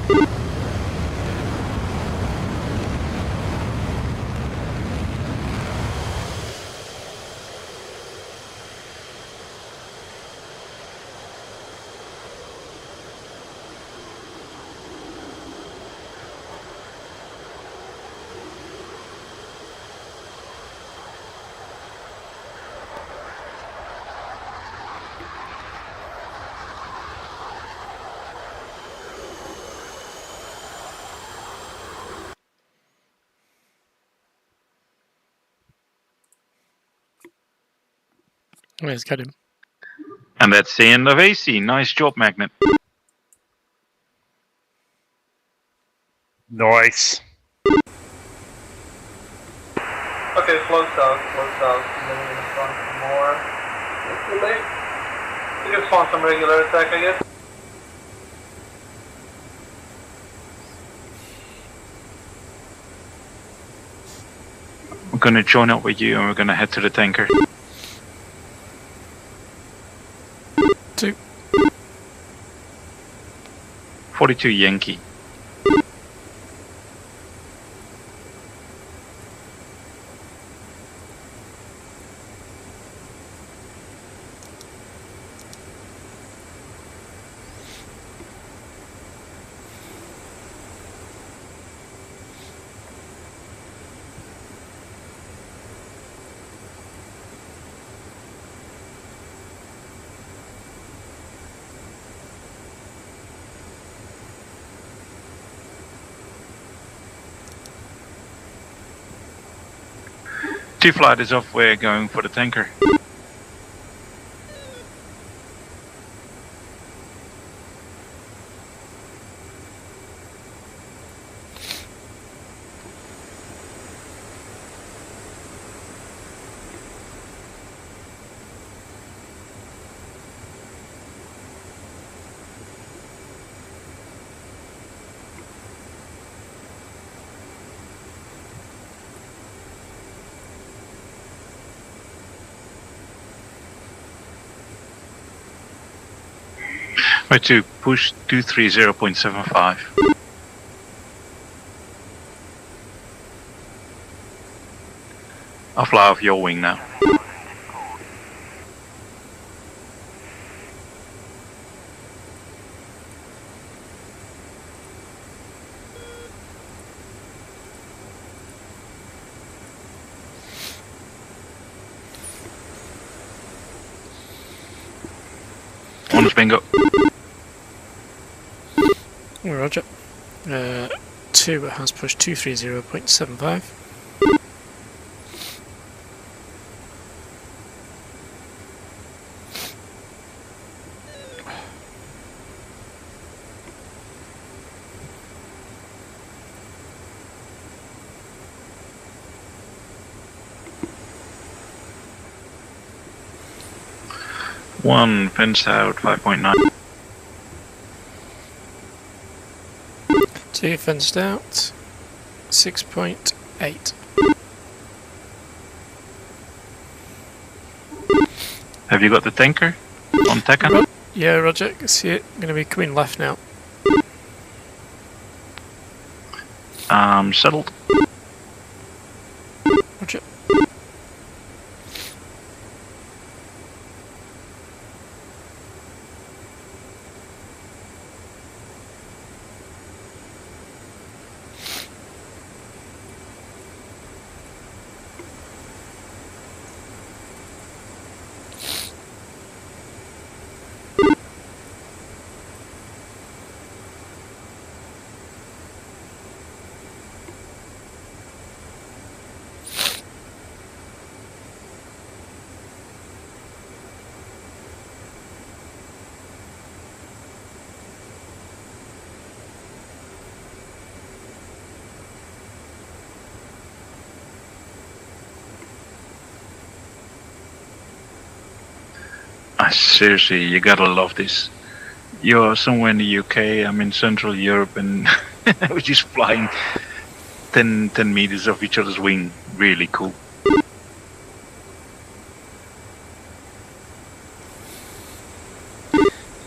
Oh, he's got him. And that's the end of AC. Nice job, Magnet. Nice. Okay, flow south, then we're gonna spawn some more. It's too late. We can spawn some regular attack, I guess. We're gonna join up with you and we're gonna head to the tanker. 2. 42 Yankee. T-flight is off, we're going for the tanker. Try to push 230.75. I'll fly off your wing now. Honest bingo. Roger. 2 has pushed 230.75. One fenced out 5.9. 2 fenced out 6.8. Have you got the tanker on Tekka? Yeah, Roger, I can see it. Going to be coming left now. Settled. Roger. Seriously, you gotta love this. You're somewhere in the UK, I'm in Central Europe, and we're just flying 10 meters off each other's wing. Really cool.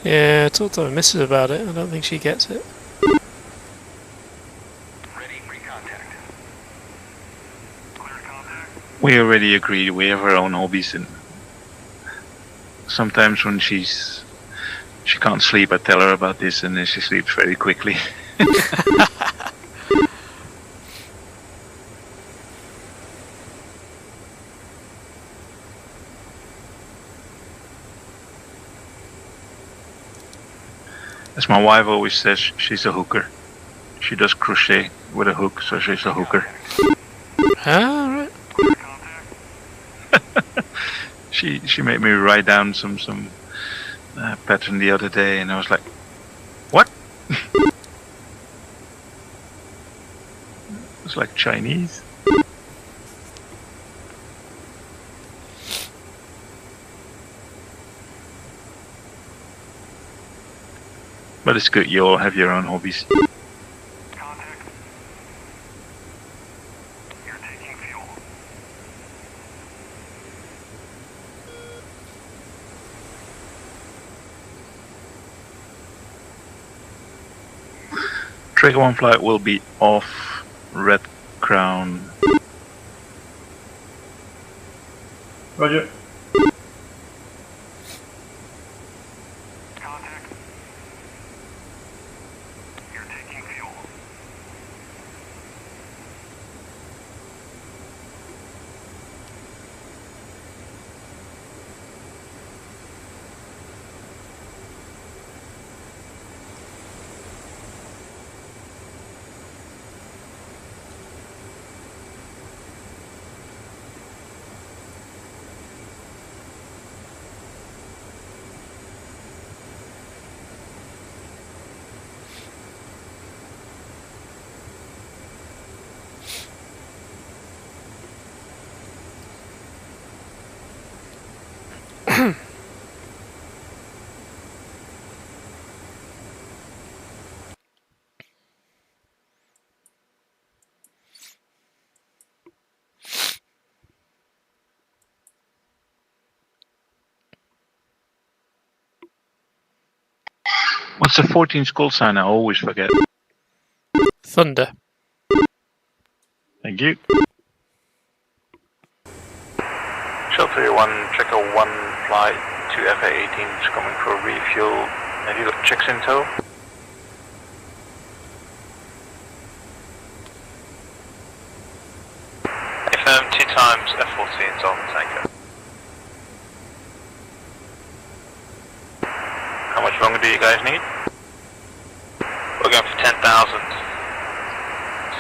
Yeah, I talked to my missus about it. I don't think she gets it. We already agreed we have our own hobbies, and sometimes when she can't sleep, I tell her about this, and then she sleeps very quickly. As my wife always says, she's a hooker. She does crochet with a hook, so she's a hooker. Ah, right. She made me write down some pattern the other day, and I was like, what? It's like Chinese. But it's good, you all have your own hobbies. Trigger 1 flight will be off Red Crown. Roger. What's the 14th call sign? I always forget. Thunder. Thank you. Shelter 1, Checker 1, flight 2 FA-18s coming for refuel. Have you got checks in tow? Affirm 2 times F-14s on tanker. How much longer do you guys need? We're going for 10,000.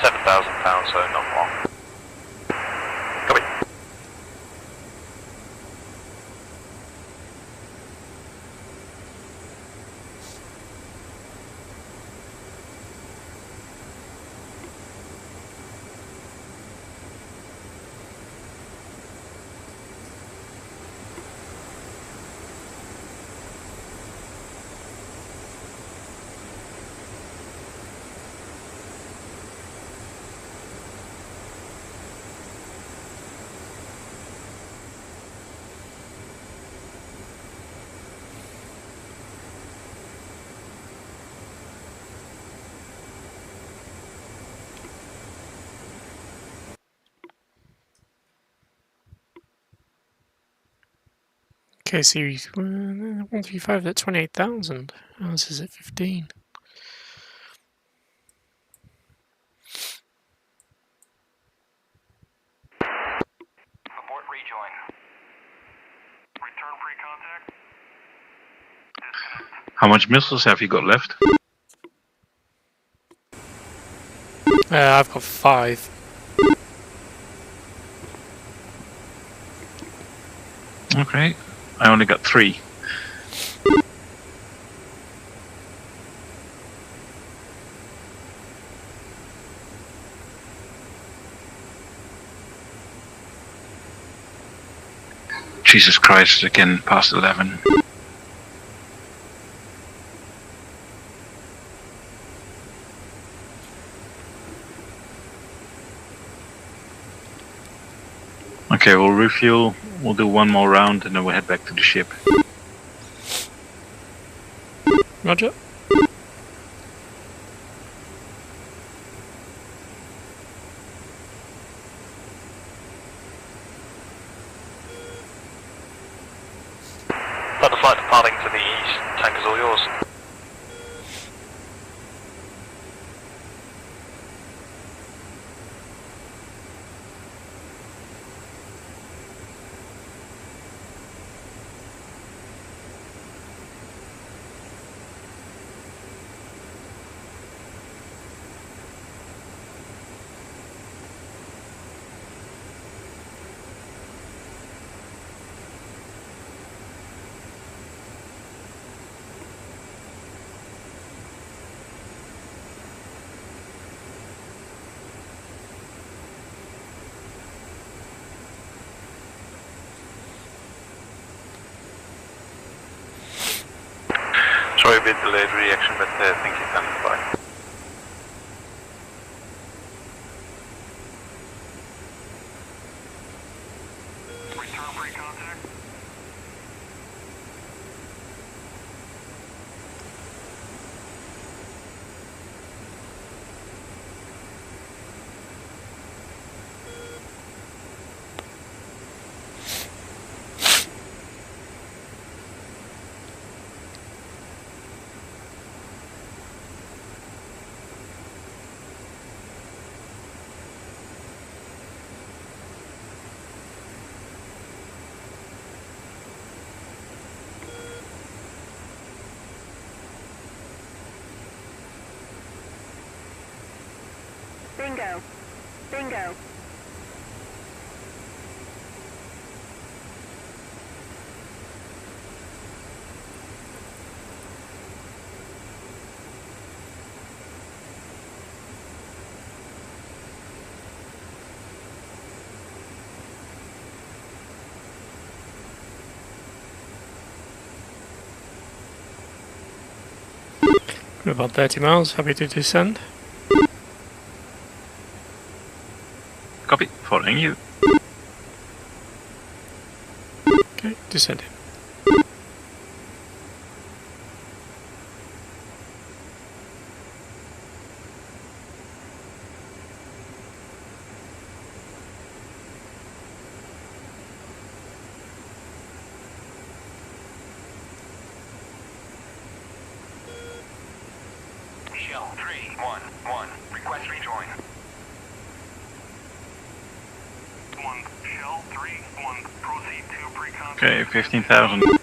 7,000 pounds, so not long. Copy. Okay, series 135 at 28,000. Ours is at 15. Abort rejoin. Return pre-contact. How much missiles have you got left? I've got 5. Okay. I only got 3. Jesus Christ, again past 11. Okay, we'll refuel, we'll do one more round and then we'll head back to the ship. Roger. Got the flight departing to the east. Tank is all yours. Sorry, a bit delayed reaction, but thank you, standing by. Return pre-contact. Bingo. Bingo. We're about 30 miles. Happy to descend. Copy, following you. Okay, descending. 311. Request rejoin. 1 Shell 3-1. Proceed to pre-contact. Okay, 15,000. At 300.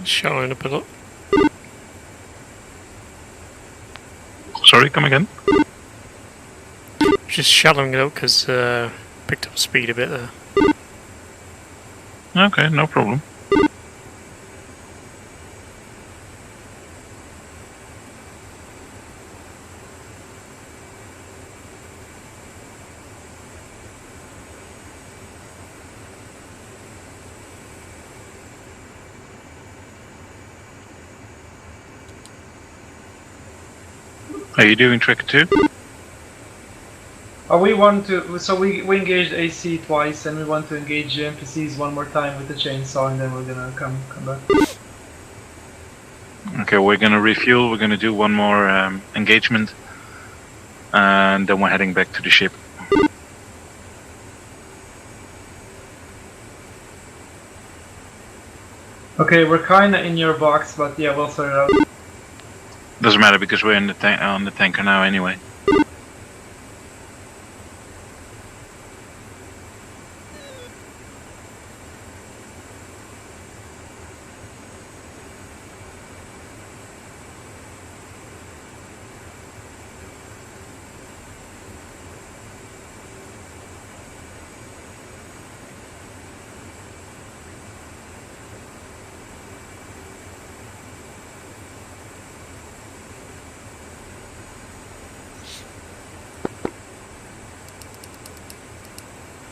Showing up a lot. Sorry, come again? Just shallowing it up because picked up speed a bit there. Okay, no problem. Are you doing trick 2? We want to, so we engaged AC twice, and we want to engage NPCs one more time with the chainsaw, and then we're gonna come back. Okay, we're gonna refuel, we're gonna do one more engagement, and then we're heading back to the ship. Okay, we're kinda in your box, but yeah, we'll sort it out. Doesn't matter because we're in the on the tanker now anyway.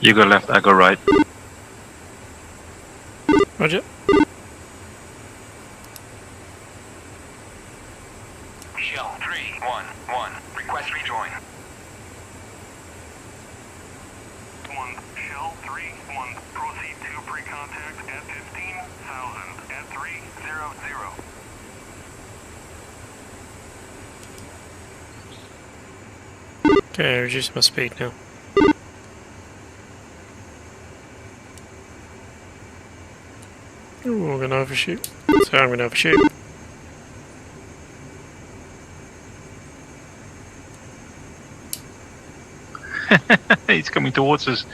You go left, I go right. Roger. Shell 311. Request rejoin. 1 Shell 3-1. Proceed to pre-contact at 15,000 at 300. Okay, reduce my speed now. Ooh, we're gonna overshoot. So I'm gonna overshoot. He's coming towards us.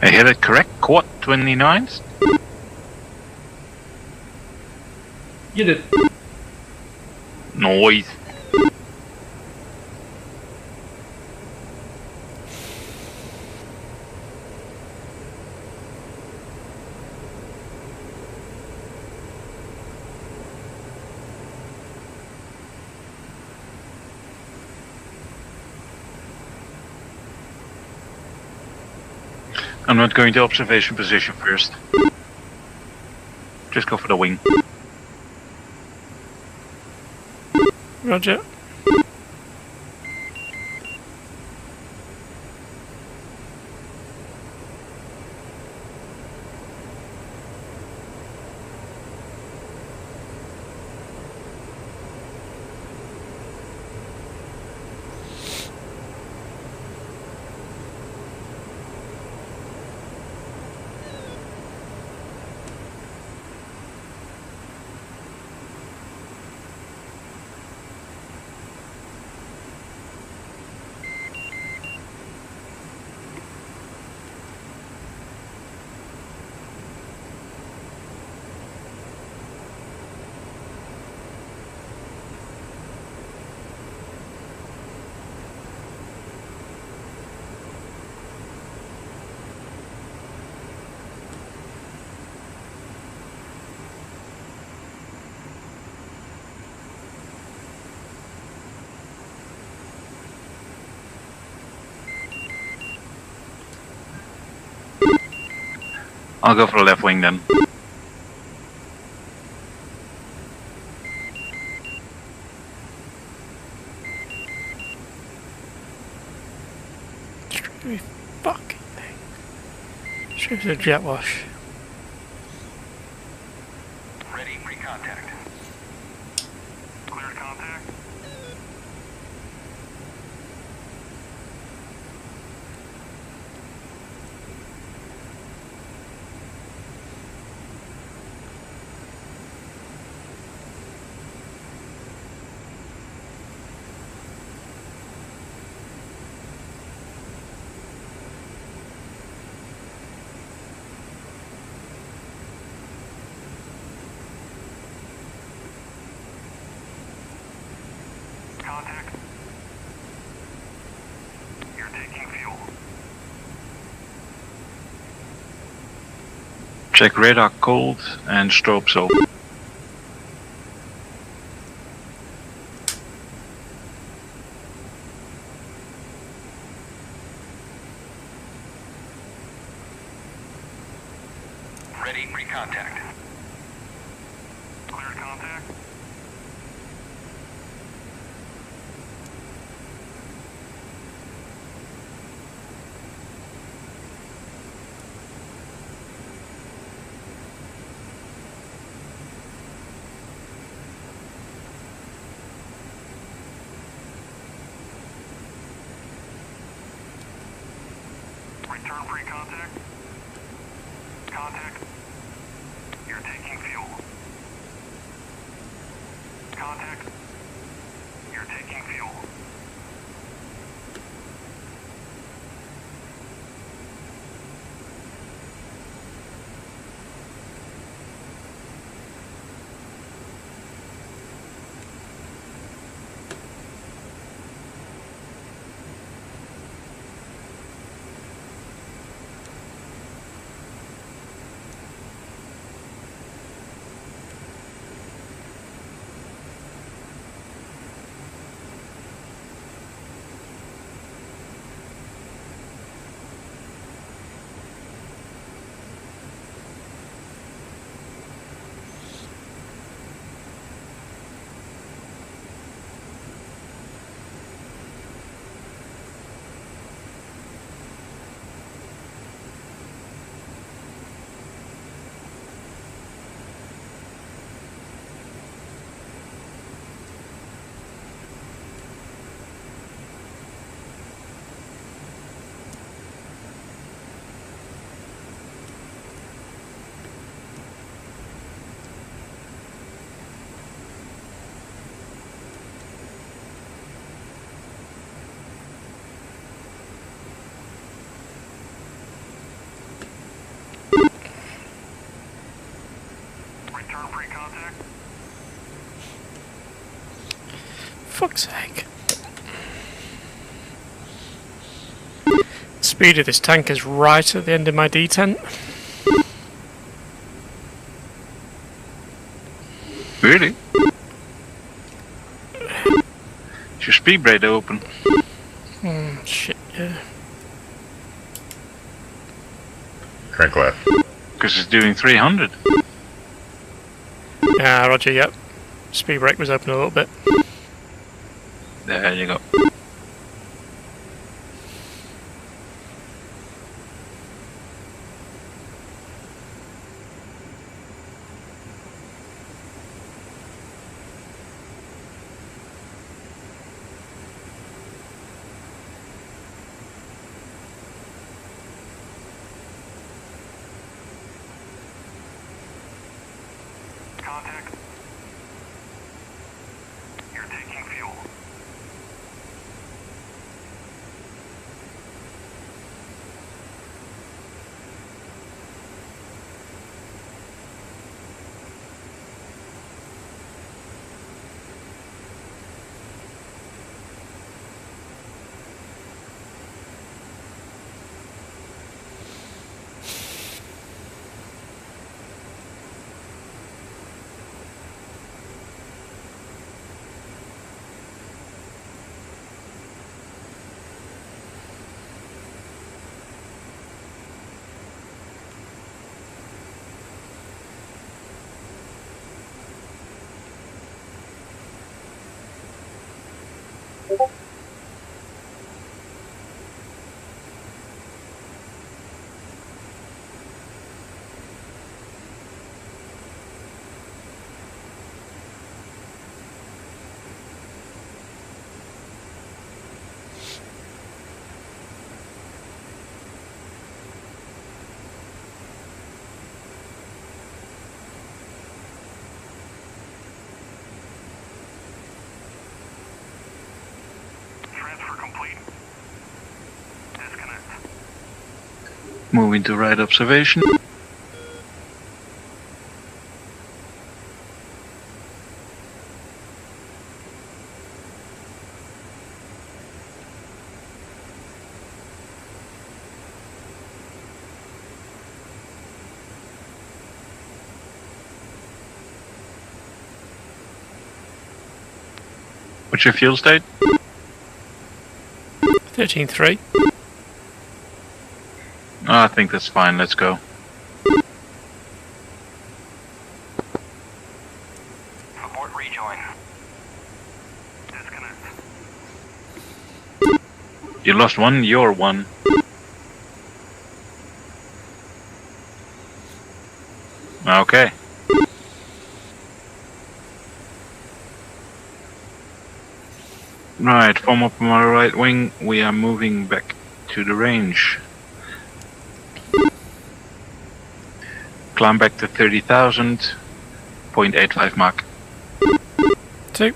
I hit it correct? Quad 29s? You did. Noise. I'm not going to observation position first. Just go for the wing. Roger. I'll go for the left wing then. Stupid fucking thing. Shows a jet wash. Ready, pre-contact. Cleared contact. Contact. You're taking fuel. Check radar cold and strobes open. Ready, pre-contact. Cleared contact. Return pre-contact. Contact. You're taking fuel. Contact. You're taking fuel. Return pre-contact. Fuck's sake. Speed of this tank is right at the end of my detent. Really? Is your speed brake open? Shit, yeah. Crank left. Because it's doing 300. Yeah, roger, yep. Speed brake was open a little bit. There you go. Contact. You're taking fuel. Transfer complete. Disconnect. Moving to right observation. What's your fuel state? 13.3. I think that's fine. Let's go. Abort rejoin. Disconnect. You lost one, you're one. Okay. Right, form up on our right wing. We are moving back to the range. Climb back to 30,000. 0.85 Mach. 2.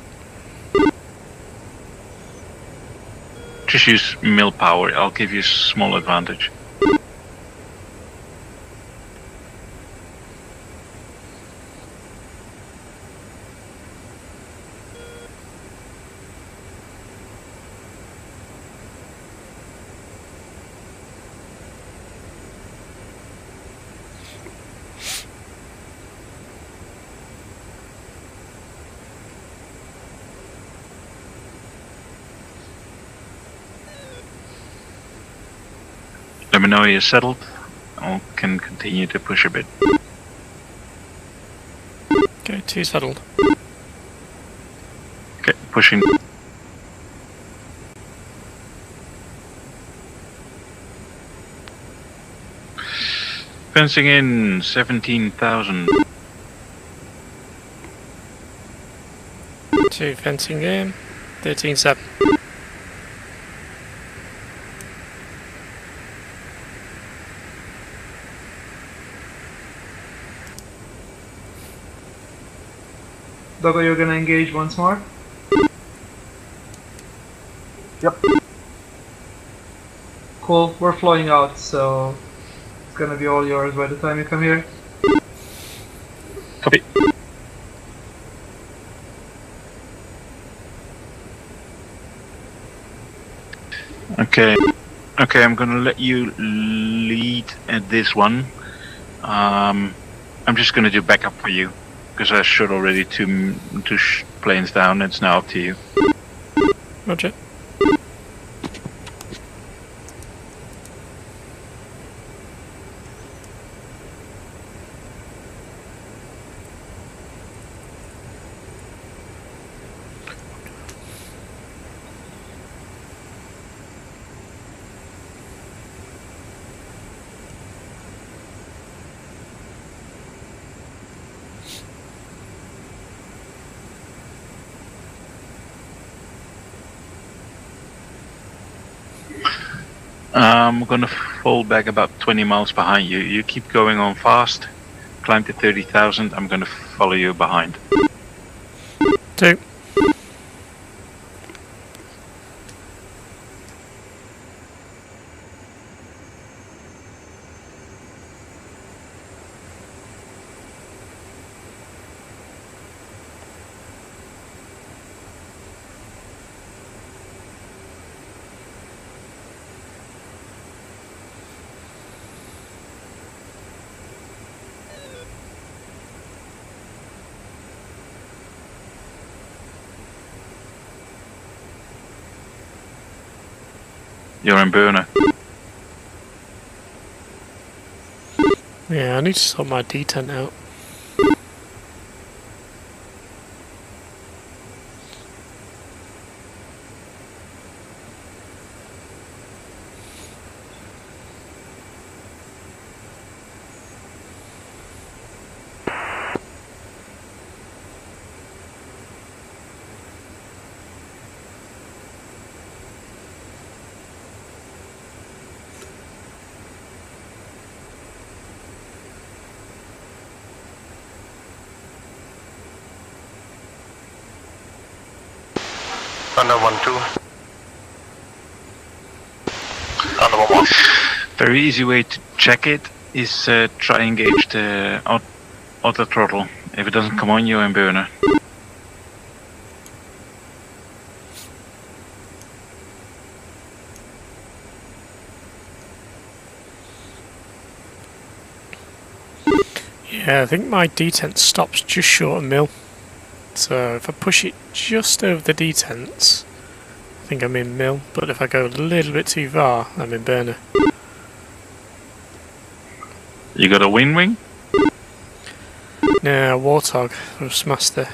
Just use mill power. I'll give you a small advantage. Let me know you're settled. I can continue to push a bit. Okay, 2 settled. Okay, pushing. Fencing in 17,000. 2 fencing in. 13.7. Doggo, you're gonna engage once more? Yep. Cool, we're flying out, so it's gonna be all yours by the time you come here. Copy. Okay. Okay, I'm gonna let you lead at this one. I'm just gonna do backup for you. Because I shot already two planes down, it's now up to you. Roger. I'm gonna fall back about 20 miles behind you. You keep going on fast. Climb to 30,000. I'm gonna follow you behind. 2. You're in burner. Yeah, I need to sort my detent out. Thunder 1-2. Thunder 1-1. Very easy way to check it is try engage the auto throttle. If it doesn't come on, you're in burner. Yeah, I think my detent stops just short of mill. So if I push it just over the detents, I think I'm in mill. But if I go a little bit too far, I'm in burner. You got a wing? No, Warthog for Master.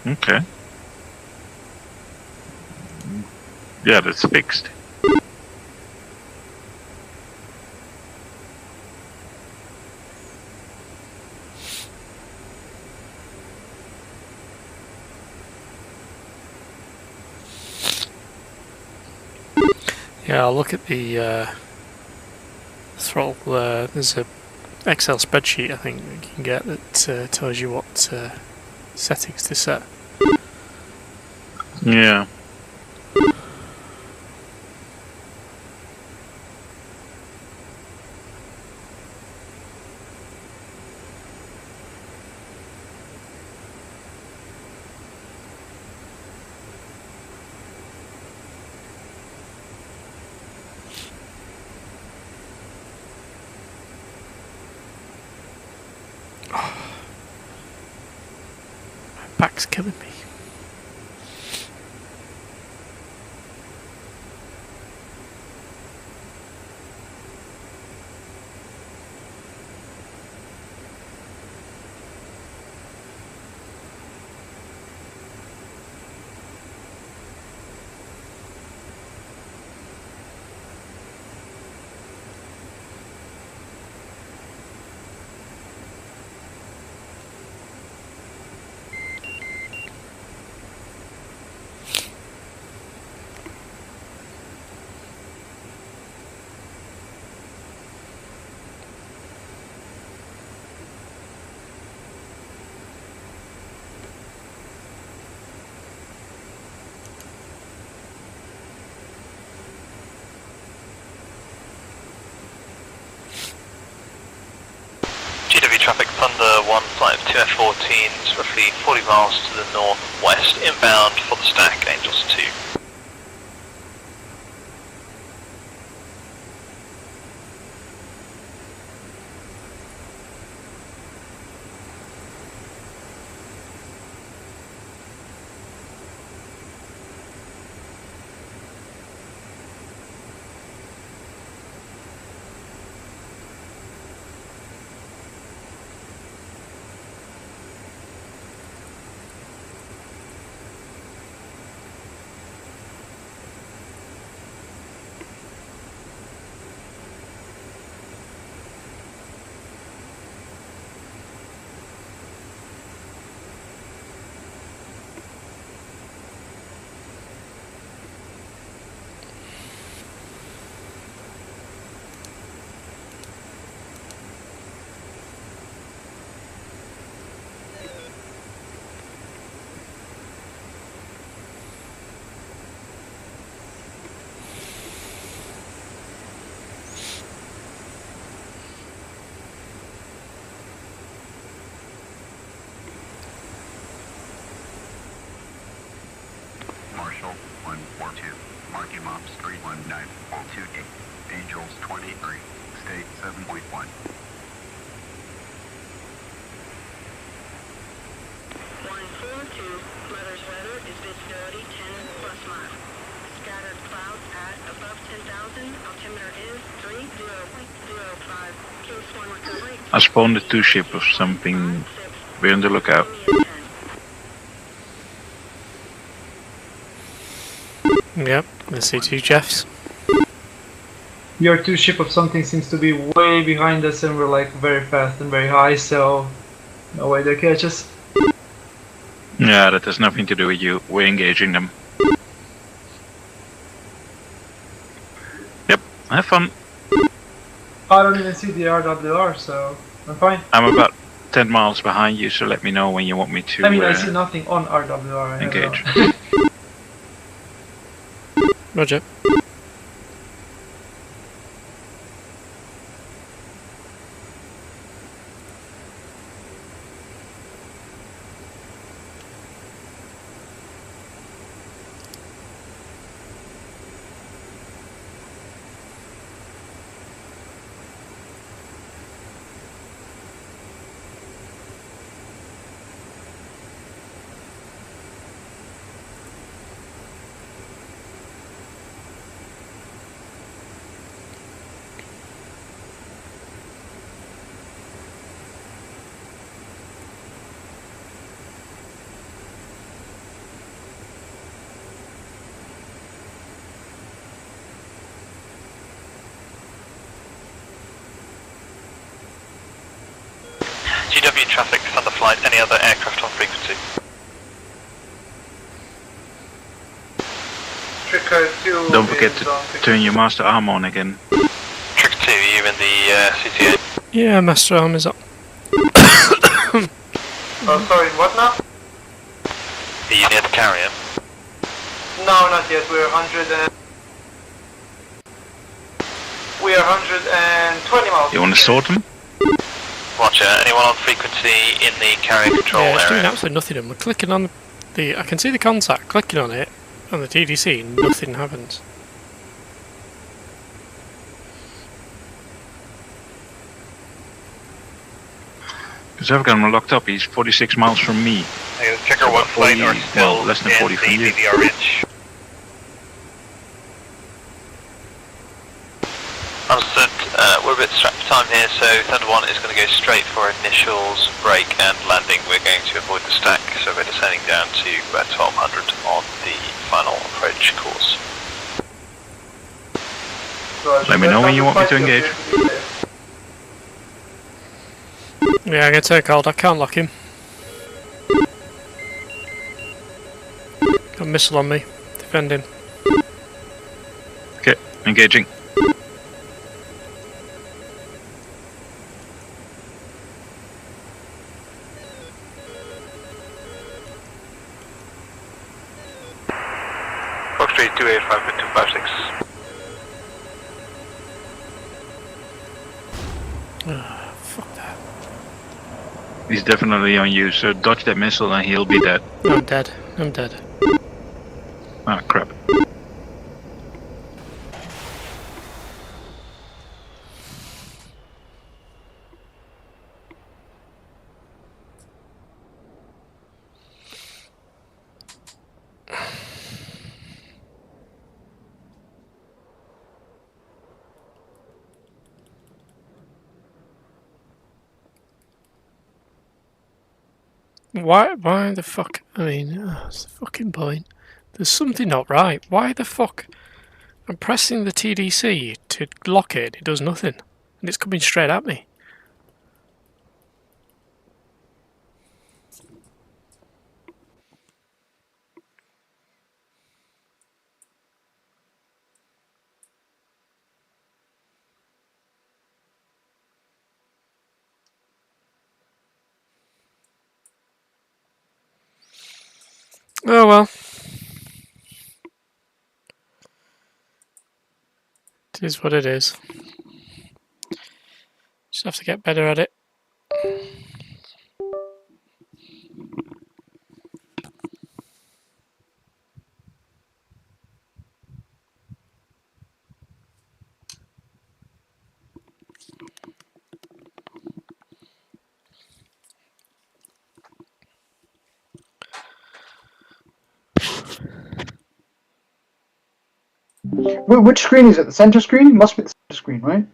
Okay. Yeah, that's fixed. Yeah, I'll look at the throttle. There's a Excel spreadsheet I think you can get that tells you what settings to set. Yeah. My back's killing me. GW traffic Thunder 1 flight of 2 F-14s, roughly 40 miles to the northwest, inbound for the stack, Angels 2. Mops 31942 Angels 23, State 7.1. 142, Mother's weather is visibility 10 plus miles. Scattered clouds at above 10,000, altimeter is 30.05. Case 1 recovery. I spawned a 2-ship or something. Be on the lookout. Yep, I see 2 Jeffs. Your 2-ship of something seems to be way behind us, and we're like very fast and very high, so no way they catch us. Yeah, that has nothing to do with you. We're engaging them. Yep, have fun. I don't even see the RWR, so I'm fine. I'm about 10 miles behind you, so let me know when you want me to I mean, I see nothing on RWR. engage. Roger. GW traffic, Thunder Flight, any other aircraft on frequency? Tricker 2 Don't forget is to on turn your master arm on again. Tricker 2, are you in the CTA? Yeah, Master Arm is up. Oh, sorry, what now? Are you near the carrier? No, not yet. We're 120 miles. You want to sort them? Roger, anyone on frequency in the carrier control Yeah, it's doing area? absolutely nothing. I'm clicking on the. I can see the contact, clicking on it, on the TDC, nothing happens. Because I've got him locked up. He's 46 miles from me. Checker 1 flight are 40, still well, less than 40 in from the you. BVR ridge. Understood. We're a bit strapped for time here, so Thunder 1 is going to go straight for initials, brake and landing. We're going to avoid the stack, so we're descending down to 1200 on the final approach course. Let me know when you want me to engage. Yeah, I'm gonna take hold. I can't lock him. Got a missile on me. Defend him. Okay, engaging. Fox 3 285.256. Fuck that. He's definitely on you, so dodge that missile and he'll be dead. I'm dead. I'm dead. Ah, crap. Why the fuck? I mean, that's the fucking point. There's something not right. Why the fuck? I'm pressing the TDC to lock it. It does nothing, and it's coming straight at me. Oh well. It is what it is. Just have to get better at it. Which screen is it? The center screen? It must be the center screen, right?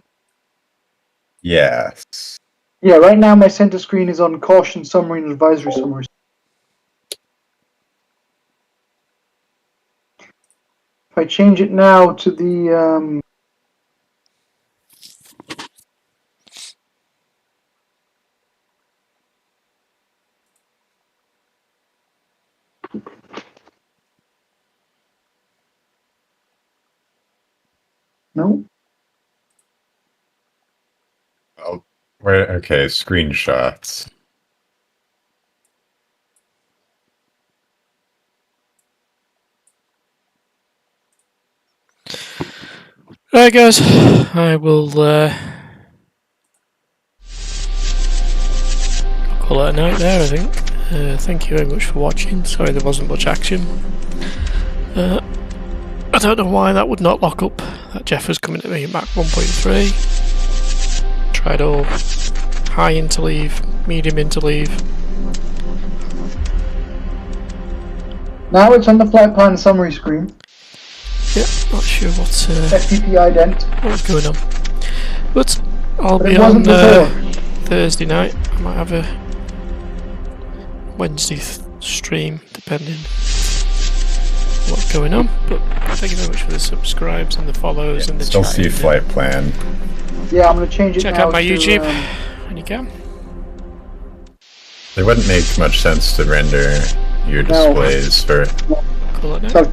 Yes. Yeah, right now my center screen is on caution summary and advisory summary. If I change it now to the no. Oh, where? Okay, screenshots. Right, guys, I will call it a night there, I think. Thank you very much for watching. Sorry there wasn't much action. I don't know why that would not lock up. That Jeff was coming at me at Mach 1.3. Tried all high interleave, medium interleave. Now it's on the flight plan summary screen. Yep, not sure what FPP ident. what's going on. But I'll But be it on wasn't Thursday night. I might have a Wednesday stream, depending what's going on. But thank you very much for the subscribes and the follows and the Still chat. see flight plan. Yeah, I'm gonna change it Check now out my to, YouTube when you can. It wouldn't make much sense to render your No. displays for Call it now. So